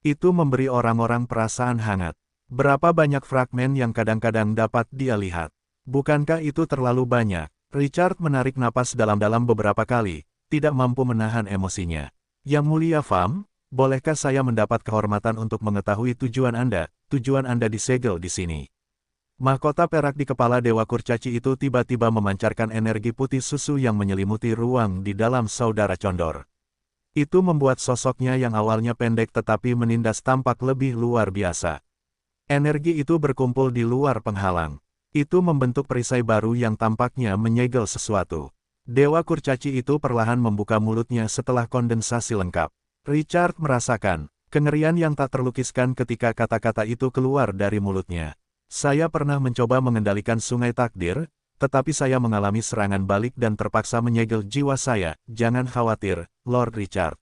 Itu memberi orang-orang perasaan hangat. Berapa banyak fragmen yang kadang-kadang dapat dia lihat? Bukankah itu terlalu banyak? Richard menarik napas dalam-dalam beberapa kali, tidak mampu menahan emosinya. Yang mulia Fam, bolehkah saya mendapat kehormatan untuk mengetahui tujuan Anda disegel di sini? Mahkota perak di kepala Dewa Kurcaci itu tiba-tiba memancarkan energi putih susu yang menyelimuti ruang di dalam saudara condor. Itu membuat sosoknya yang awalnya pendek tetapi menindas tampak lebih luar biasa. Energi itu berkumpul di luar penghalang. Itu membentuk perisai baru yang tampaknya menyegel sesuatu. Dewa Kurcaci itu perlahan membuka mulutnya setelah kondensasi lengkap. Richard merasakan kengerian yang tak terlukiskan ketika kata-kata itu keluar dari mulutnya. Saya pernah mencoba mengendalikan sungai takdir, tetapi saya mengalami serangan balik dan terpaksa menyegel jiwa saya. Jangan khawatir, Lord Richard.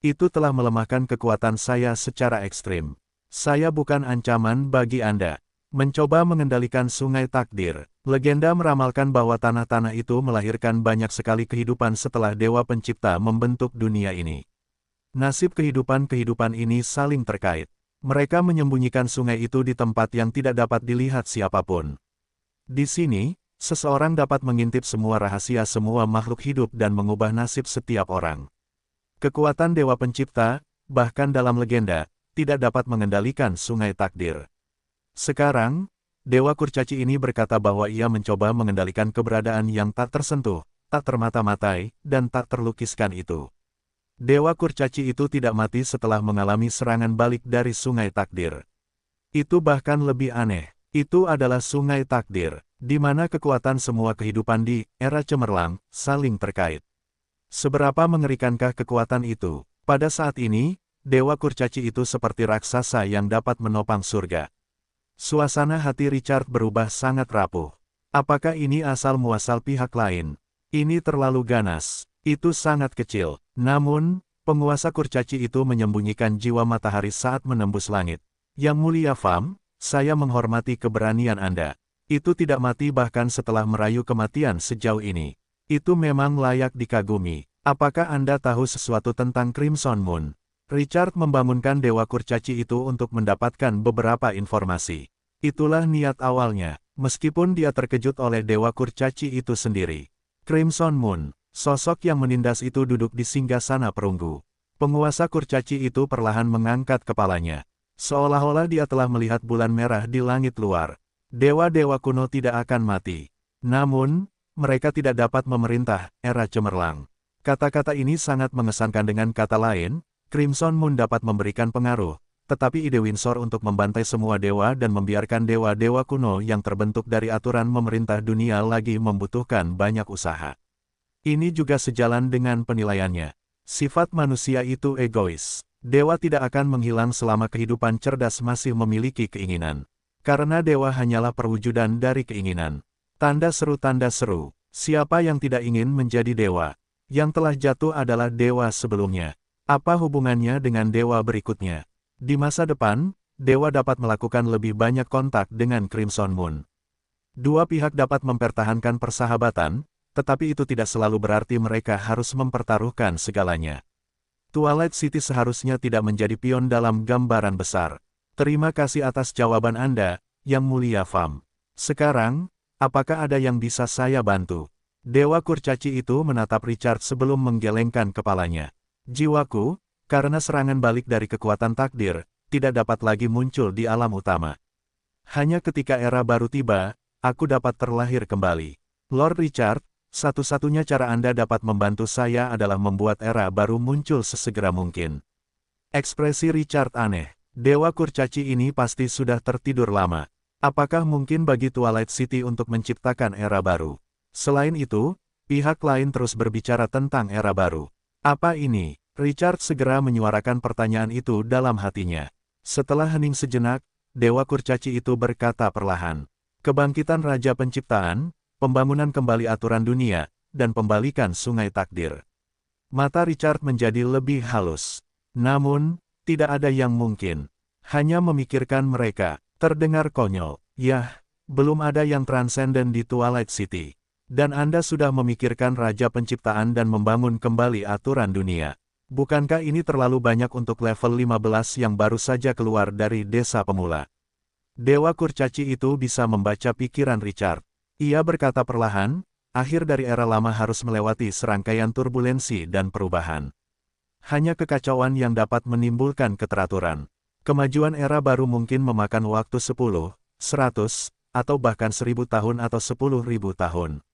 Itu telah melemahkan kekuatan saya secara ekstrim. Saya bukan ancaman bagi Anda. Mencoba mengendalikan sungai takdir. Legenda meramalkan bahwa tanah-tanah itu melahirkan banyak sekali kehidupan setelah Dewa Pencipta membentuk dunia ini. Nasib kehidupan-kehidupan ini saling terkait. Mereka menyembunyikan sungai itu di tempat yang tidak dapat dilihat siapapun. Di sini, seseorang dapat mengintip semua rahasia semua makhluk hidup dan mengubah nasib setiap orang. Kekuatan Dewa Pencipta, bahkan dalam legenda, tidak dapat mengendalikan sungai takdir. Sekarang, Dewa Kurcaci ini berkata bahwa ia mencoba mengendalikan keberadaan yang tak tersentuh, tak termata-matai, dan tak terlukiskan itu. Dewa Kurcaci itu tidak mati setelah mengalami serangan balik dari sungai takdir. Itu bahkan lebih aneh. Itu adalah sungai takdir, di mana kekuatan semua kehidupan di era cemerlang saling terkait. Seberapa mengerikankah kekuatan itu? Pada saat ini, Dewa Kurcaci itu seperti raksasa yang dapat menopang surga. Suasana hati Richard berubah sangat rapuh. Apakah ini asal-muasal pihak lain? Ini terlalu ganas. Itu sangat kecil. Namun, penguasa kurcaci itu menyembunyikan jiwa matahari saat menembus langit. Yang mulia Fam, saya menghormati keberanian Anda. Itu tidak mati bahkan setelah merayu kematian sejauh ini. Itu memang layak dikagumi. Apakah Anda tahu sesuatu tentang Crimson Moon? Richard membangunkan Dewa Kurcaci itu untuk mendapatkan beberapa informasi. Itulah niat awalnya, meskipun dia terkejut oleh Dewa Kurcaci itu sendiri. Crimson Moon, sosok yang menindas itu duduk di singgasana perunggu. Penguasa kurcaci itu perlahan mengangkat kepalanya. Seolah-olah dia telah melihat bulan merah di langit luar. Dewa-dewa kuno tidak akan mati. Namun, mereka tidak dapat memerintah era cemerlang. Kata-kata ini sangat mengesankan. Dengan kata lain, Crimson Moon dapat memberikan pengaruh, tetapi ide Windsor untuk membantai semua dewa dan membiarkan dewa-dewa kuno yang terbentuk dari aturan memerintah dunia lagi membutuhkan banyak usaha. Ini juga sejalan dengan penilaiannya. Sifat manusia itu egois. Dewa tidak akan menghilang selama kehidupan cerdas masih memiliki keinginan. Karena dewa hanyalah perwujudan dari keinginan. Tanda seru, siapa yang tidak ingin menjadi dewa? Yang telah jatuh adalah dewa sebelumnya. Apa hubungannya dengan dewa berikutnya? Di masa depan, dewa dapat melakukan lebih banyak kontak dengan Crimson Moon. Dua pihak dapat mempertahankan persahabatan, tetapi itu tidak selalu berarti mereka harus mempertaruhkan segalanya. Twilight City seharusnya tidak menjadi pion dalam gambaran besar. Terima kasih atas jawaban Anda, Yang Mulia Fam. Sekarang, apakah ada yang bisa saya bantu? Dewa kurcaci itu menatap Richard sebelum menggelengkan kepalanya. Jiwaku, karena serangan balik dari kekuatan takdir, tidak dapat lagi muncul di alam utama. Hanya ketika era baru tiba, aku dapat terlahir kembali. Lord Richard, satu-satunya cara Anda dapat membantu saya adalah membuat era baru muncul sesegera mungkin. Ekspresi Richard aneh. Dewa kurcaci ini pasti sudah tertidur lama. Apakah mungkin bagi Twilight City untuk menciptakan era baru? Selain itu, pihak lain terus berbicara tentang era baru. Apa ini? Richard segera menyuarakan pertanyaan itu dalam hatinya. Setelah hening sejenak, Dewa kurcaci itu berkata perlahan. Kebangkitan Raja Penciptaan, pembangunan kembali aturan dunia, dan pembalikan sungai takdir. Mata Richard menjadi lebih halus. Namun, tidak ada yang mungkin. Hanya memikirkan mereka, terdengar konyol. Yah, belum ada yang transenden di Twilight City. Dan Anda sudah memikirkan Raja Penciptaan dan membangun kembali aturan dunia. Bukankah ini terlalu banyak untuk level 15 yang baru saja keluar dari desa pemula? Dewa kurcaci itu bisa membaca pikiran Richard. Ia berkata perlahan, akhir dari era lama harus melewati serangkaian turbulensi dan perubahan. Hanya kekacauan yang dapat menimbulkan keteraturan. Kemajuan era baru mungkin memakan waktu 10, 100, atau bahkan 1000 tahun atau 10.000 tahun.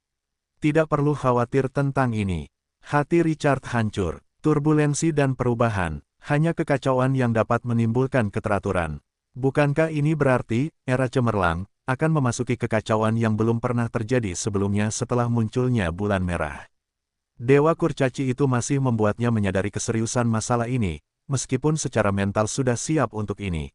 Tidak perlu khawatir tentang ini. Hati Richard hancur. Turbulensi dan perubahan, hanya kekacauan yang dapat menimbulkan keteraturan. Bukankah ini berarti, era cemerlang, akan memasuki kekacauan yang belum pernah terjadi sebelumnya setelah munculnya bulan merah? Dewa kurcaci itu masih membuatnya menyadari keseriusan masalah ini, meskipun secara mental sudah siap untuk ini.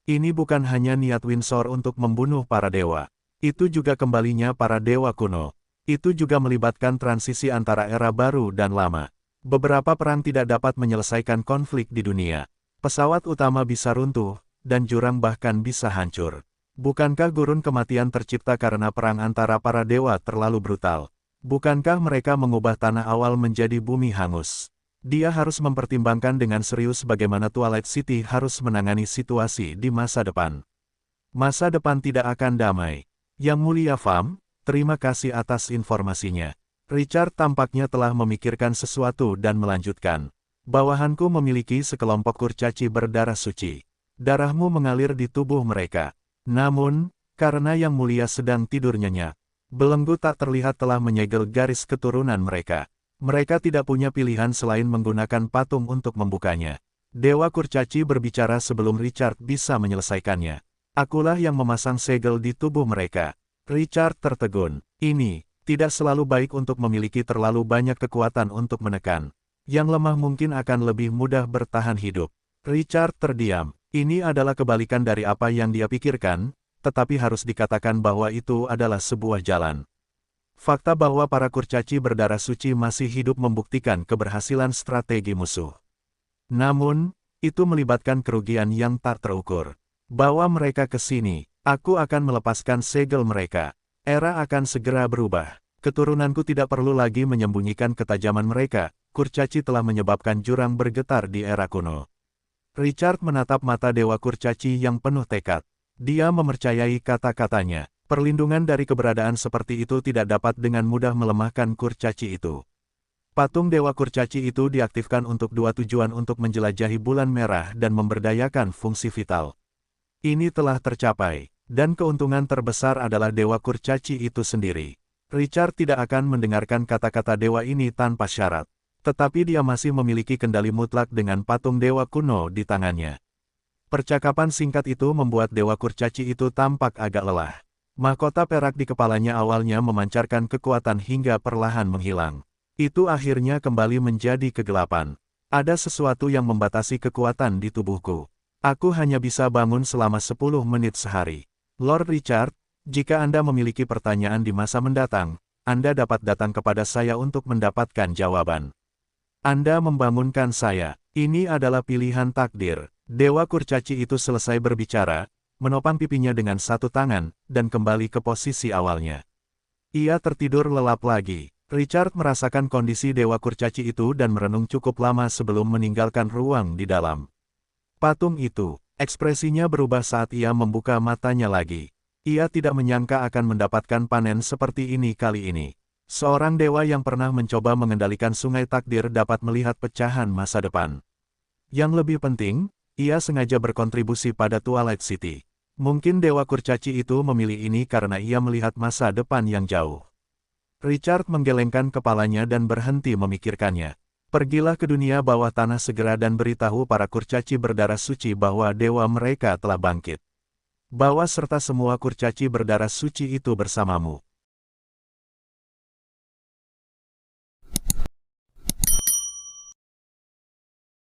Ini bukan hanya niat Windsor untuk membunuh para dewa. Itu juga kembalinya para dewa kuno. Itu juga melibatkan transisi antara era baru dan lama. Beberapa perang tidak dapat menyelesaikan konflik di dunia. Pesawat utama bisa runtuh, dan jurang bahkan bisa hancur. Bukankah gurun kematian tercipta karena perang antara para dewa terlalu brutal? Bukankah mereka mengubah tanah awal menjadi bumi hangus? Dia harus mempertimbangkan dengan serius bagaimana Twilight City harus menangani situasi di masa depan. Masa depan tidak akan damai. Yang Mulia Fam, terima kasih atas informasinya. Richard tampaknya telah memikirkan sesuatu dan melanjutkan. Bawahanku memiliki sekelompok kurcaci berdarah suci. Darahmu mengalir di tubuh mereka. Namun, karena Yang Mulia sedang tidur nyenyak, belenggu tak terlihat telah menyegel garis keturunan mereka. Mereka tidak punya pilihan selain menggunakan patung untuk membukanya. Dewa kurcaci berbicara sebelum Richard bisa menyelesaikannya. Akulah yang memasang segel di tubuh mereka. Richard tertegun. Ini tidak selalu baik untuk memiliki terlalu banyak kekuatan untuk menekan. Yang lemah mungkin akan lebih mudah bertahan hidup. Richard terdiam. Ini adalah kebalikan dari apa yang dia pikirkan, tetapi harus dikatakan bahwa itu adalah sebuah jalan. Fakta bahwa para kurcaci berdarah suci masih hidup membuktikan keberhasilan strategi musuh. Namun, itu melibatkan kerugian yang tak terukur. Bawa mereka ke sini, aku akan melepaskan segel mereka. Era akan segera berubah. Keturunanku tidak perlu lagi menyembunyikan ketajaman mereka. Kurcaci telah menyebabkan jurang bergetar di era kuno. Richard menatap mata Dewa Kurcaci yang penuh tekad. Dia mempercayai kata-katanya. Perlindungan dari keberadaan seperti itu tidak dapat dengan mudah melemahkan kurcaci itu. Patung Dewa Kurcaci itu diaktifkan untuk dua tujuan untuk menjelajahi bulan merah dan memberdayakan fungsi vital. Ini telah tercapai, dan keuntungan terbesar adalah Dewa Kurcaci itu sendiri. Richard tidak akan mendengarkan kata-kata dewa ini tanpa syarat. Tetapi dia masih memiliki kendali mutlak dengan patung dewa kuno di tangannya. Percakapan singkat itu membuat Dewa Kurcaci itu tampak agak lelah. Mahkota perak di kepalanya awalnya memancarkan kekuatan hingga perlahan menghilang. Itu akhirnya kembali menjadi kegelapan. Ada sesuatu yang membatasi kekuatan di tubuhku. Aku hanya bisa bangun selama 10 menit sehari. Lord Richard, jika Anda memiliki pertanyaan di masa mendatang, Anda dapat datang kepada saya untuk mendapatkan jawaban. Anda membangunkan saya. Ini adalah pilihan takdir. Dewa Kurcaci itu selesai berbicara, menopang pipinya dengan satu tangan, dan kembali ke posisi awalnya. Ia tertidur lelap lagi. Richard merasakan kondisi Dewa Kurcaci itu dan merenung cukup lama sebelum meninggalkan ruang di dalam. Patung itu, ekspresinya berubah saat ia membuka matanya lagi. Ia tidak menyangka akan mendapatkan panen seperti ini kali ini. Seorang dewa yang pernah mencoba mengendalikan sungai takdir dapat melihat pecahan masa depan. Yang lebih penting, ia sengaja berkontribusi pada Twilight City. Mungkin Dewa Kurcaci itu memilih ini karena ia melihat masa depan yang jauh. Richard menggelengkan kepalanya dan berhenti memikirkannya. Pergilah ke dunia bawah tanah segera dan beritahu para kurcaci berdarah suci bahwa dewa mereka telah bangkit. Bawa serta semua kurcaci berdarah suci itu bersamamu.